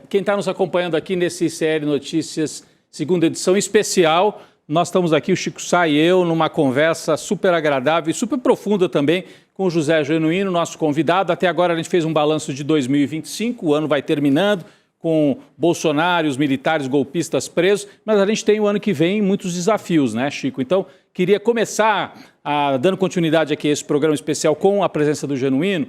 quem está nos acompanhando aqui nesse CL Notícias, segunda edição especial, nós estamos aqui, o Chico Sá e eu, numa conversa super agradável e super profunda também com o José Genuíno, nosso convidado. Até agora a gente fez um balanço de 2025, o ano vai terminando, com Bolsonaro, os militares golpistas presos, mas a gente tem o ano que vem muitos desafios, né, Chico? Então, queria começar, dando continuidade aqui a esse programa especial com a presença do Genuíno,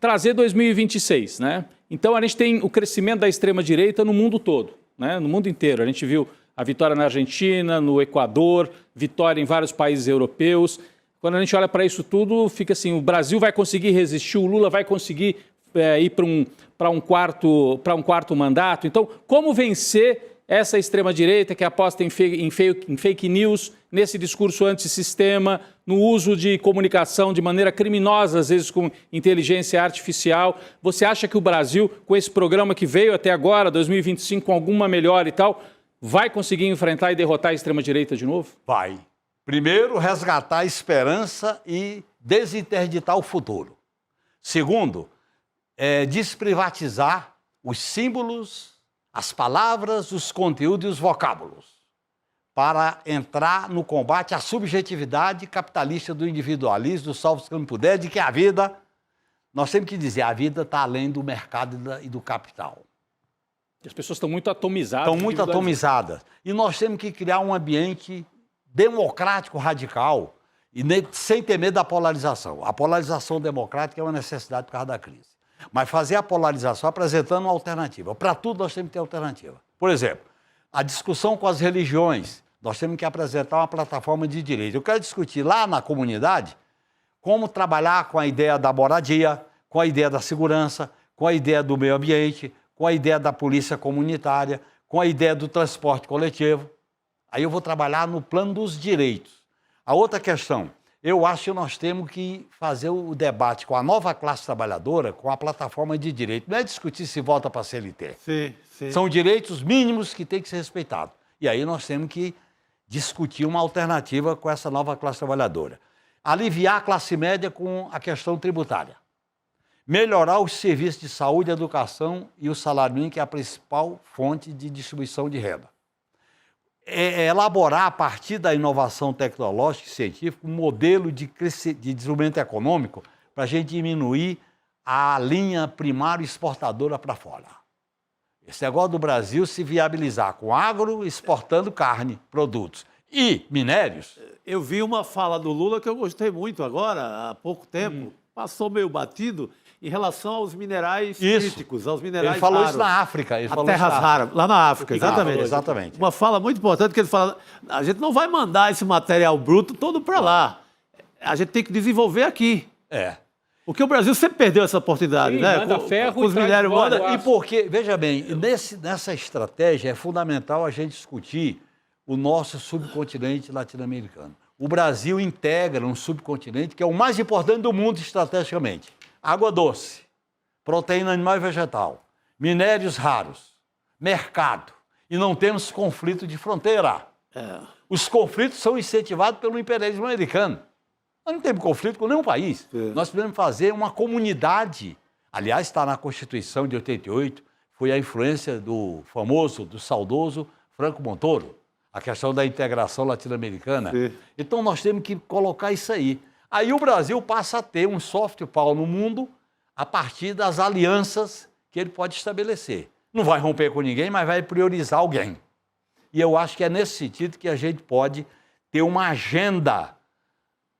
trazer 2026, né? Então, a gente tem o crescimento da extrema-direita no mundo todo, né? No mundo inteiro. A gente viu a vitória na Argentina, no Equador, vitória em vários países europeus. Quando a gente olha para isso tudo, fica assim, o Brasil vai conseguir resistir, o Lula vai conseguir ir para um quarto mandato. Então, como vencer essa extrema-direita que aposta em fake news, nesse discurso antissistema, no uso de comunicação de maneira criminosa, às vezes com inteligência artificial? Você acha que o Brasil, com esse programa que veio até agora, 2025, com alguma melhora e tal, vai conseguir enfrentar e derrotar a extrema-direita de novo? Vai. Primeiro, resgatar a esperança e desinterditar o futuro. Segundo, desprivatizar os símbolos, as palavras, os conteúdos e os vocábulos, para entrar no combate à subjetividade capitalista do individualismo, do salve-se quem puder, de que a vida, nós temos que dizer, a vida está além do mercado e do capital. As pessoas estão muito atomizadas. Estão muito atomizadas. E nós temos que criar um ambiente democrático radical e sem ter medo da polarização. A polarização democrática é uma necessidade por causa da crise. Mas fazer a polarização apresentando uma alternativa. Para tudo nós temos que ter alternativa. Por exemplo, a discussão com as religiões. Nós temos que apresentar uma plataforma de direito. Eu quero discutir lá na comunidade como trabalhar com a ideia da moradia, com a ideia da segurança, com a ideia do meio ambiente, com a ideia da polícia comunitária, com a ideia do transporte coletivo. Aí eu vou trabalhar no plano dos direitos. A outra questão, eu acho que nós temos que fazer o debate com a nova classe trabalhadora, com a plataforma de direito. Não é discutir se volta para a CLT. Sim. São direitos mínimos que têm que ser respeitados. E aí nós temos que discutir uma alternativa com essa nova classe trabalhadora. Aliviar a classe média com a questão tributária. Melhorar os serviços de saúde, educação e o salário mínimo, que é a principal fonte de distribuição de renda. Elaborar, a partir da inovação tecnológica e científica, um modelo de desenvolvimento econômico para a gente diminuir a linha primária exportadora para fora. Esse negócio do Brasil se viabilizar com agro, exportando carne, produtos e minérios. Eu vi uma fala do Lula que eu gostei muito agora, há pouco tempo, passou meio batido, em relação aos minerais críticos, aos minerais raros. Ele falou isso na África. Terras raras, lá na África, exatamente. Exatamente. Uma fala muito importante que ele fala, a gente não vai mandar esse material bruto todo para lá. A gente tem que desenvolver aqui. Porque o Brasil sempre perdeu essa oportunidade, né? Manda ferro com os minérios. E porque, veja bem, nessa estratégia é fundamental a gente discutir o nosso subcontinente latino-americano. O Brasil integra um subcontinente que é o mais importante do mundo estrategicamente. Água doce, proteína animal e vegetal, minérios raros, mercado. E não temos conflito de fronteira. Os conflitos são incentivados pelo imperialismo americano. Nós não temos conflito com nenhum país. Nós podemos fazer uma comunidade. Aliás, está na Constituição de 88, foi a influência do saudoso Franco Montoro, a questão da integração latino-americana. Então, nós temos que colocar isso aí. Aí o Brasil passa a ter um soft power no mundo a partir das alianças que ele pode estabelecer. Não vai romper com ninguém, mas vai priorizar alguém. E eu acho que é nesse sentido que a gente pode ter uma agenda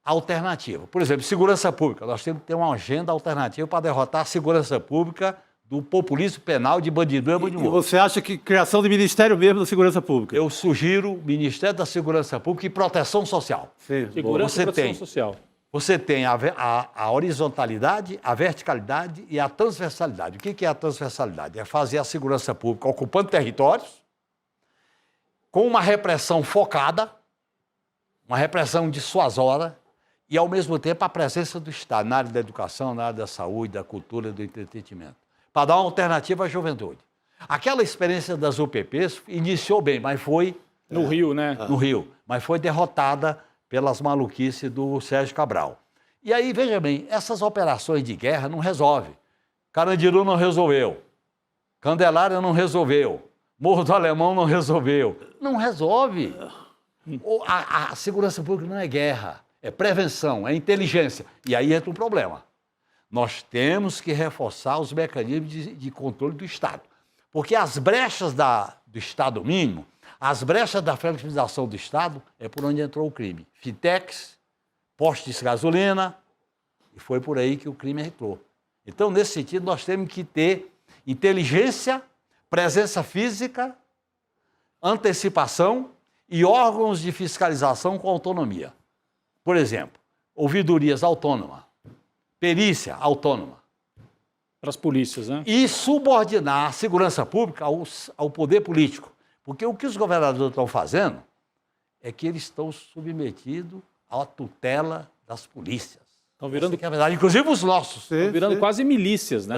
alternativa. Por exemplo, segurança pública. Nós temos que ter uma agenda alternativa para derrotar a segurança pública do populismo penal de bandido. E você acha que criação de ministério mesmo da segurança pública? Eu sugiro Ministério da Segurança Pública e Proteção Social. Segurança e Proteção Social. Você tem a horizontalidade, a verticalidade e a transversalidade. O que é a transversalidade? É fazer a segurança pública ocupando territórios, com uma repressão focada, uma repressão dissuasória, e, ao mesmo tempo, a presença do Estado na área da educação, na área da saúde, da cultura, do entretenimento. para dar uma alternativa à juventude. Aquela experiência das UPPs iniciou bem, mas foi... No Rio, né? No Rio, mas foi derrotada pelas maluquices do Sérgio Cabral. E aí, veja bem, essas operações de guerra não resolvem. Carandiru não resolveu, Candelária não resolveu, Morro do Alemão não resolveu. Não resolve. A segurança pública não é guerra, é prevenção, é inteligência. E aí entra um problema. Nós temos que reforçar os mecanismos de controle do Estado. Porque as brechas do Estado mínimo, as brechas da flexibilização do Estado, é por onde entrou o crime. Fitex, postos de gasolina, e foi por aí que o crime entrou. Então, nesse sentido, nós temos que ter inteligência, presença física, antecipação e órgãos de fiscalização com autonomia. Por exemplo, ouvidorias autônomas, perícia autônoma. Para as polícias, né? E subordinar a segurança pública ao poder político. Porque o que os governadores estão fazendo é que eles estão submetidos à tutela das polícias. Estão virando... é a verdade. Inclusive os nossos. Estão virando quase milícias, né?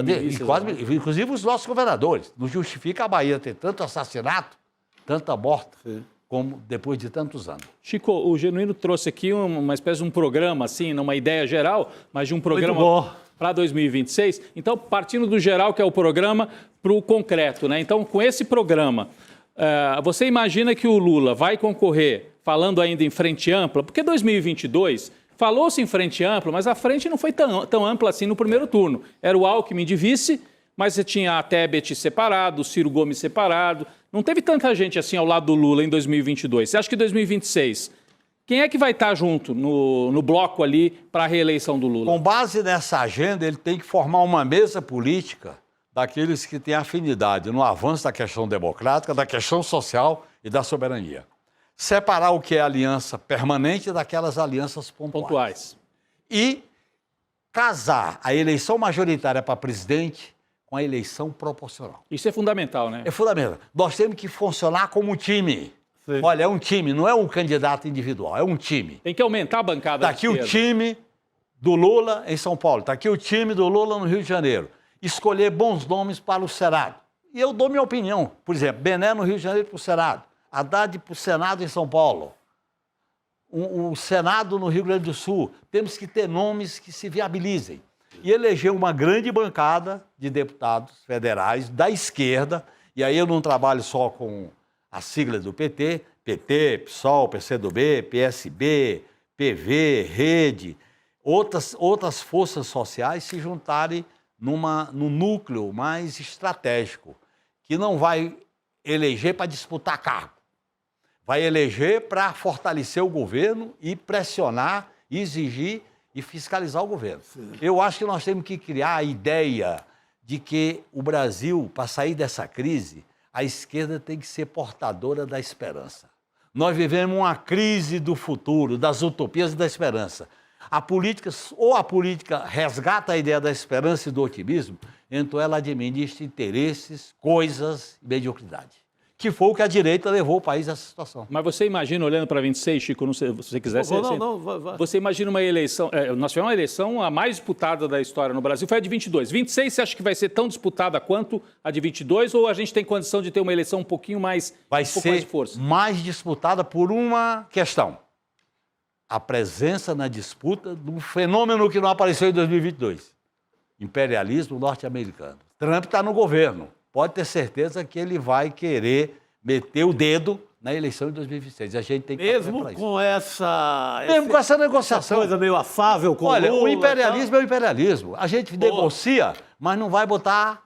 Inclusive os nossos governadores. Não justifica a Bahia ter tanto assassinato, tanta morte, como depois de tantos anos. Chico, o Genuíno trouxe aqui uma espécie de um programa, assim, numa ideia geral, mas de um programa para 2026. Então, partindo do geral, que é o programa, para o concreto, né? Então, com esse programa, você imagina que o Lula vai concorrer, falando ainda em frente ampla, porque 2022... Falou-se em frente ampla, mas a frente não foi tão ampla assim no primeiro turno. Era o Alckmin de vice, mas você tinha a Tebet separado, o Ciro Gomes separado. Não teve tanta gente assim ao lado do Lula em 2022. Você acha que em 2026, quem é que vai estar junto no bloco ali para a reeleição do Lula? Com base nessa agenda, ele tem que formar uma mesa política daqueles que têm afinidade no avanço da questão democrática, da questão social e da soberania. Separar o que é aliança permanente daquelas alianças pontuais. E casar a eleição majoritária para presidente com a eleição proporcional. Isso é fundamental, né? É fundamental. Nós temos que funcionar como um time. Sim. Olha, é um time, não é um candidato individual, é um time. Tem que aumentar a bancada. Está aqui o time do Lula em São Paulo, está aqui o time do Lula no Rio de Janeiro. Escolher bons nomes para o Senado. E eu dou minha opinião. Por exemplo, Bené no Rio de Janeiro para o Senado. Haddad para o Senado em São Paulo, o Senado no Rio Grande do Sul. Temos que ter nomes que se viabilizem. E eleger uma grande bancada de deputados federais da esquerda, e aí eu não trabalho só com a sigla do PT, PSOL, PCdoB, PSB, PV, Rede, outras forças sociais se juntarem num núcleo mais estratégico, que não vai eleger para disputar cargo. Vai eleger para fortalecer o governo e pressionar, exigir e fiscalizar o governo. Sim. Eu acho que nós temos que criar a ideia de que o Brasil, para sair dessa crise, a esquerda tem que ser portadora da esperança. Nós vivemos uma crise do futuro, das utopias e da esperança. A política resgata a ideia da esperança e do otimismo, então ela administra interesses, coisas e mediocridade. Que foi o que a direita levou o país a essa situação. Mas você imagina, olhando para 26, Chico, não sei, se você quiser... Vai. Você imagina uma eleição... nós tivemos uma eleição a mais disputada da história no Brasil, foi a de 22. 26, você acha que vai ser tão disputada quanto a de 22, ou a gente tem condição de ter uma eleição um pouquinho mais... Vai ser mais de força? Mais disputada por uma questão. A presença na disputa de um fenômeno que não apareceu em 2022. Imperialismo norte-americano. Trump está no governo. Pode ter certeza que ele vai querer meter o dedo na eleição de 2026. A gente tem que mesmo com essa... Mesmo com essa negociação. Essa coisa meio afável com o Lula. Olha, o imperialismo é o imperialismo. A gente negocia, mas não vai botar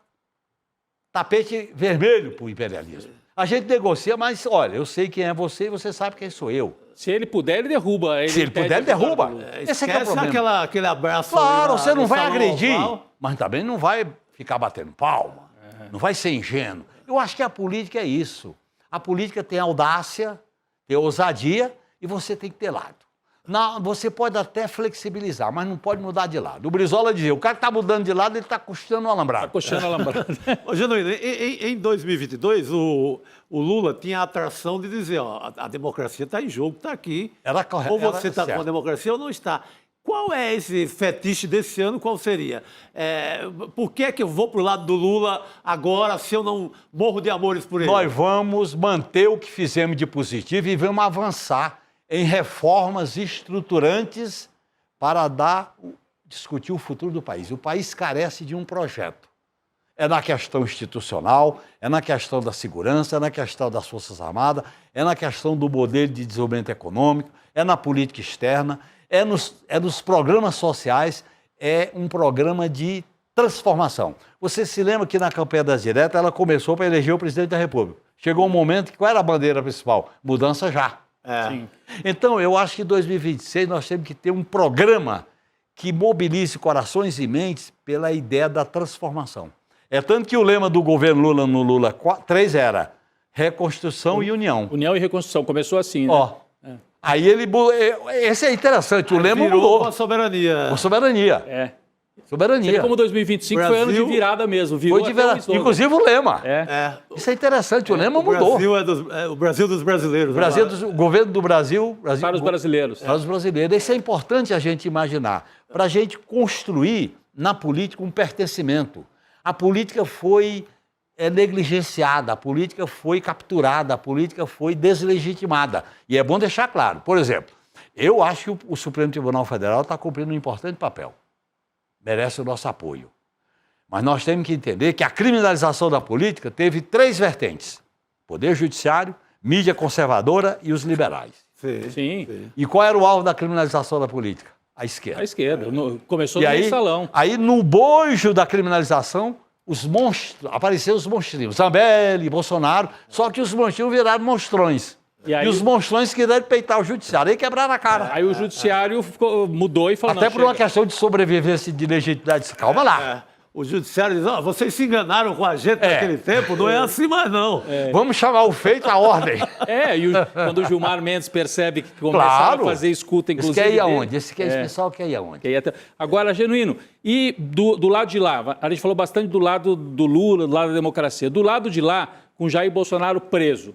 tapete vermelho para o imperialismo. A gente negocia, mas, olha, eu sei quem é você e você sabe quem sou eu. Se ele puder, ele derruba. Se ele puder, ele derruba. Esse é o problema. Aquele abraço... Claro, você não vai agredir, mas também não vai ficar batendo palma. Não vai ser ingênuo. Eu acho que a política é isso. A política tem audácia, tem ousadia e você tem que ter lado. Você pode até flexibilizar, mas não pode mudar de lado. O Brizola dizia, o cara que está mudando de lado, ele está custando o alambrado. Está custando o alambrado. Genuíno, em 2022, o Lula tinha a atração de dizer, ó, a democracia está em jogo, está aqui. Ou você está com a democracia ou não está. Qual é esse fetiche desse ano? Qual seria? Por que eu vou para o lado do Lula agora, se eu não morro de amores por ele? Nós vamos manter o que fizemos de positivo e vamos avançar em reformas estruturantes para discutir o futuro do país. O país carece de um projeto. É na questão institucional, é na questão da segurança, é na questão das Forças Armadas, é na questão do modelo de desenvolvimento econômico, é na política externa, é nos programas sociais, é um programa de transformação. Você se lembra que na campanha das diretas ela começou para eleger o presidente da República. Chegou um momento que qual era a bandeira principal? Mudança já. Sim. Então, eu acho que em 2026 nós temos que ter um programa que mobilize corações e mentes pela ideia da transformação. É tanto que o lema do governo Lula no Lula 3 era reconstrução e união. União e reconstrução, começou assim, né? Ó, aí ele... Esse é interessante, o lema mudou. Com a soberania. Com soberania. É. Soberania. Você vê como 2025 foi ano de virada mesmo. Virou Foi de virada. Inclusive o lema. Isso é interessante, o lema mudou. O Brasil dos brasileiros. O governo do Brasil... Para os brasileiros. Para os brasileiros. Isso é importante a gente imaginar. Para a gente construir na política um pertencimento. A política foi negligenciada, a política foi capturada, a política foi deslegitimada. E é bom deixar claro. Por exemplo, eu acho que o Supremo Tribunal Federal está cumprindo um importante papel. Merece o nosso apoio. Mas nós temos que entender que a criminalização da política teve 3 vertentes. Poder Judiciário, mídia conservadora e os liberais. Sim. E qual era o alvo da criminalização da política? A esquerda. A esquerda. Começou no mensalão. Aí, no bojo da criminalização, apareceram os monstrinhos. Zambelli, Bolsonaro, só que os monstrinhos viraram monstrões. E os monstrões queriam peitar o judiciário. Aí quebraram a cara. Aí o judiciário mudou e falou... Até por uma questão de sobrevivência de legitimidade. Calma lá. O judiciário diz, vocês se enganaram com a gente naquele tempo, não é assim mais não. Vamos chamar o feito à ordem. Quando o Gilmar Mendes percebe que começaram a fazer escuta, inclusive... Esse quer ir aonde? Esse pessoal quer ir aonde? Agora, Genuíno, e do lado de lá, a gente falou bastante do lado do Lula, do lado da democracia. Do lado de lá, com Jair Bolsonaro preso,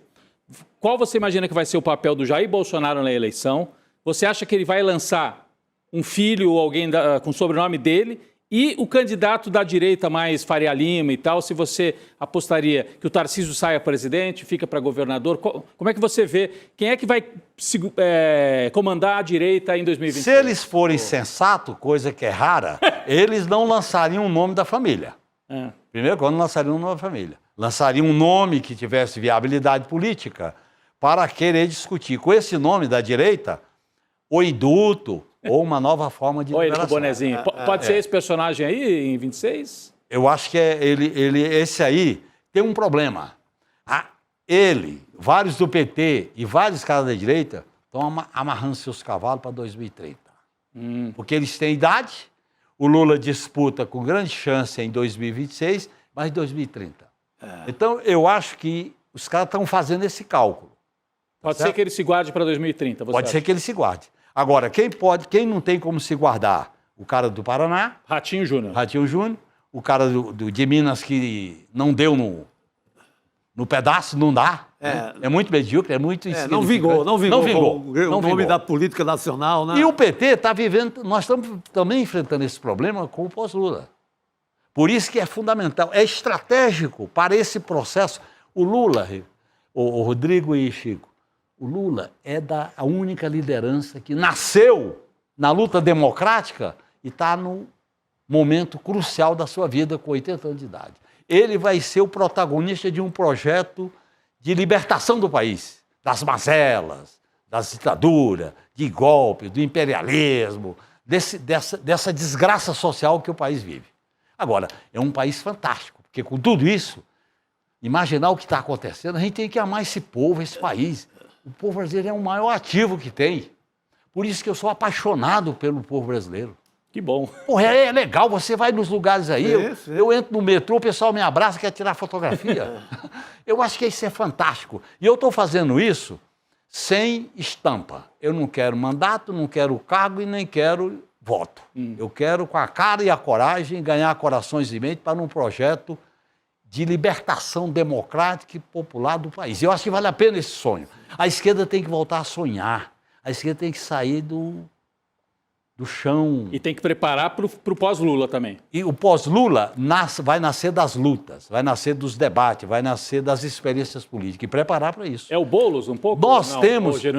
qual você imagina que vai ser o papel do Jair Bolsonaro na eleição? Você acha que ele vai lançar um filho ou alguém com o sobrenome dele? E o candidato da direita mais Faria Lima e tal, se você apostaria que o Tarcísio saia presidente, fica para governador, como é que você vê? Quem é que vai comandar a direita em 2026? Se eles forem sensatos, coisa que é rara, eles não lançariam o nome da família. Primeiro, quando lançariam o nome da família. Lançariam um nome que tivesse viabilidade política para querer discutir com esse nome da direita o induto, ou uma nova forma de liberação. Olha ele com o bonezinho. Pode ser esse personagem aí em 26? Eu acho que esse aí tem um problema. Vários do PT e vários caras da direita estão amarrando seus cavalos para 2030. Porque eles têm idade, o Lula disputa com grande chance em 2026, mas em 2030. Então, eu acho que os caras estão fazendo esse cálculo. Pode ser que ele se guarde para 2030, você Pode ser que ele se guarde. Agora, quem não tem como se guardar? O cara do Paraná. Ratinho Júnior. O cara de Minas que não deu no pedaço, não dá. É muito medíocre, é muito não vingou. O nome da política nacional, né? E o PT está vivendo, nós estamos também enfrentando esse problema com o pós-Lula. Por isso que é fundamental, é estratégico para esse processo. O Lula, o Rodrigo e Chico, o Lula é a única liderança que nasceu na luta democrática e está no momento crucial da sua vida, com 80 anos de idade. Ele vai ser o protagonista de um projeto de libertação do país, das mazelas, da ditadura, de golpe, do imperialismo, dessa desgraça social que o país vive. Agora, é um país fantástico, porque com tudo isso, imaginar o que está acontecendo, a gente tem que amar esse povo, esse país. O povo brasileiro é o maior ativo que tem. Por isso que eu sou apaixonado pelo povo brasileiro. Que bom. Porra, é legal, você vai nos lugares aí, eu entro no metrô, o pessoal me abraça, quer tirar fotografia. Eu acho que isso é fantástico. E eu estou fazendo isso sem estampa. Eu não quero mandato, não quero cargo e nem quero voto. Eu quero, com a cara e a coragem, ganhar corações e mente para um projeto de libertação democrática e popular do país. Eu acho que vale a pena esse sonho. A esquerda tem que voltar a sonhar. A esquerda tem que sair do do chão. E tem que preparar para o pós-Lula também. E o pós-Lula vai nascer das lutas, vai nascer dos debates, vai nascer das experiências políticas, e preparar para isso. É o Boulos um pouco?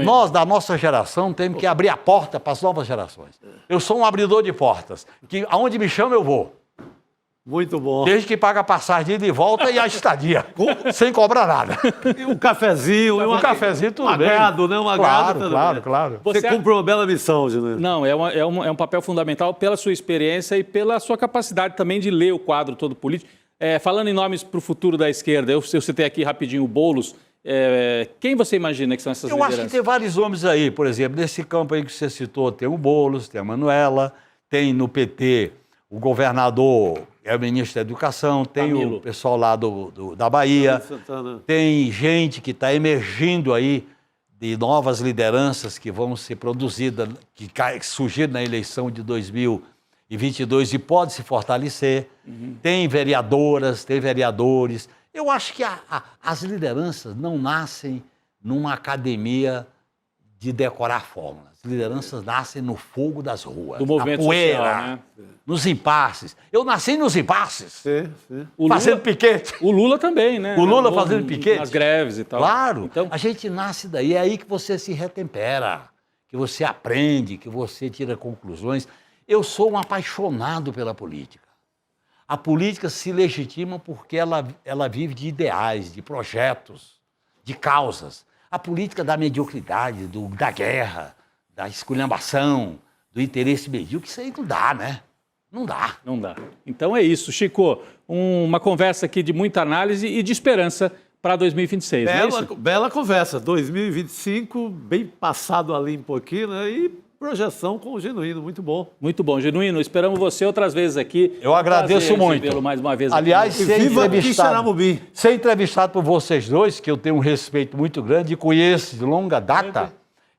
Nós da nossa geração temos que abrir a porta para as novas gerações. Eu sou um abridor de portas, que aonde me chama eu vou. Muito bom. Desde que paga a passagem de ida e volta e a estadia, sem cobrar nada. E um cafezinho. Um cafezinho, tudo bem. Agrado, né? Um agrado. Claro. Você cumpre uma bela missão, Genuíno. Não, é um papel fundamental pela sua experiência e pela sua capacidade também de ler o quadro todo político. Falando em nomes para o futuro da esquerda, eu citei aqui rapidinho o Boulos. Quem você imagina que são essas lideranças? Eu acho que tem vários nomes aí. Por exemplo, nesse campo aí que você citou, tem o Boulos, tem a Manuela, tem no PT o governador, é o ministro da Educação, tem Camilo. O pessoal lá da Bahia, tem gente que está emergindo aí de novas lideranças que vão ser produzidas, que surgiram na eleição de 2022 e pode se fortalecer. Tem vereadoras, tem vereadores. Eu acho que as lideranças não nascem numa academia de decorar fórmulas. As lideranças nascem no fogo das ruas, do movimento na poeira, social, né? nos impasses. Eu nasci nos impasses, Sim. fazendo piquete. O Lula também, né? O Lula fazendo piquete. Nas greves e tal. Claro, Então, a gente nasce daí, é aí que você se retempera, que você aprende, que você tira conclusões. Eu sou um apaixonado pela política. A política se legitima porque ela vive de ideais, de projetos, de causas. A política da mediocridade, da guerra, da esculhambação, do interesse medíocre, isso aí não dá, né? Não dá. Não dá. Então é isso, Chico. Uma conversa aqui de muita análise e de esperança para 2026, não é isso? Bela conversa. 2025, bem passado ali um pouquinho, né? E projeção com o Genuíno, muito bom. Muito bom, Genuíno. Esperamos você outras vezes aqui. Eu agradeço muito. Mais uma vez Aliás, aqui. ser entrevistado por vocês dois, que eu tenho um respeito muito grande e conheço de longa data,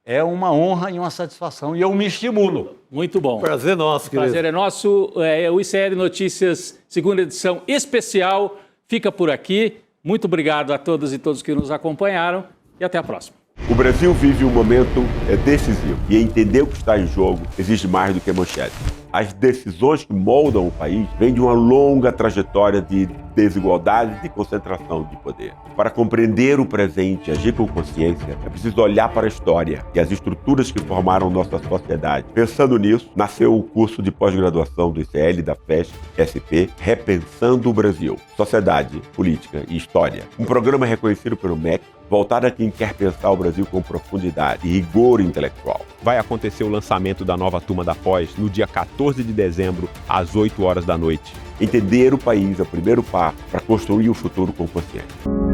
é uma honra e uma satisfação. E eu me estimulo. Muito bom. Prazer nosso, querido. Prazer é nosso. O ICL Notícias, segunda edição especial, fica por aqui. Muito obrigado a todas e todos que nos acompanharam e até a próxima. O Brasil vive um momento decisivo e entender o que está em jogo exige mais do que manchete. As decisões que moldam o país vêm de uma longa trajetória de desigualdade e de concentração de poder. Para compreender o presente e agir com consciência, é preciso olhar para a história e as estruturas que formaram nossa sociedade. Pensando nisso, nasceu o curso de pós-graduação do ICL e da FESC SP, Repensando o Brasil, Sociedade, Política e História. Um programa reconhecido pelo MEC, voltado a quem quer pensar o Brasil com profundidade e rigor intelectual. Vai acontecer o lançamento da nova turma da Pós no dia 14 de dezembro, às 8 horas da noite. Entender o país é o primeiro passo para construir o futuro com consciência.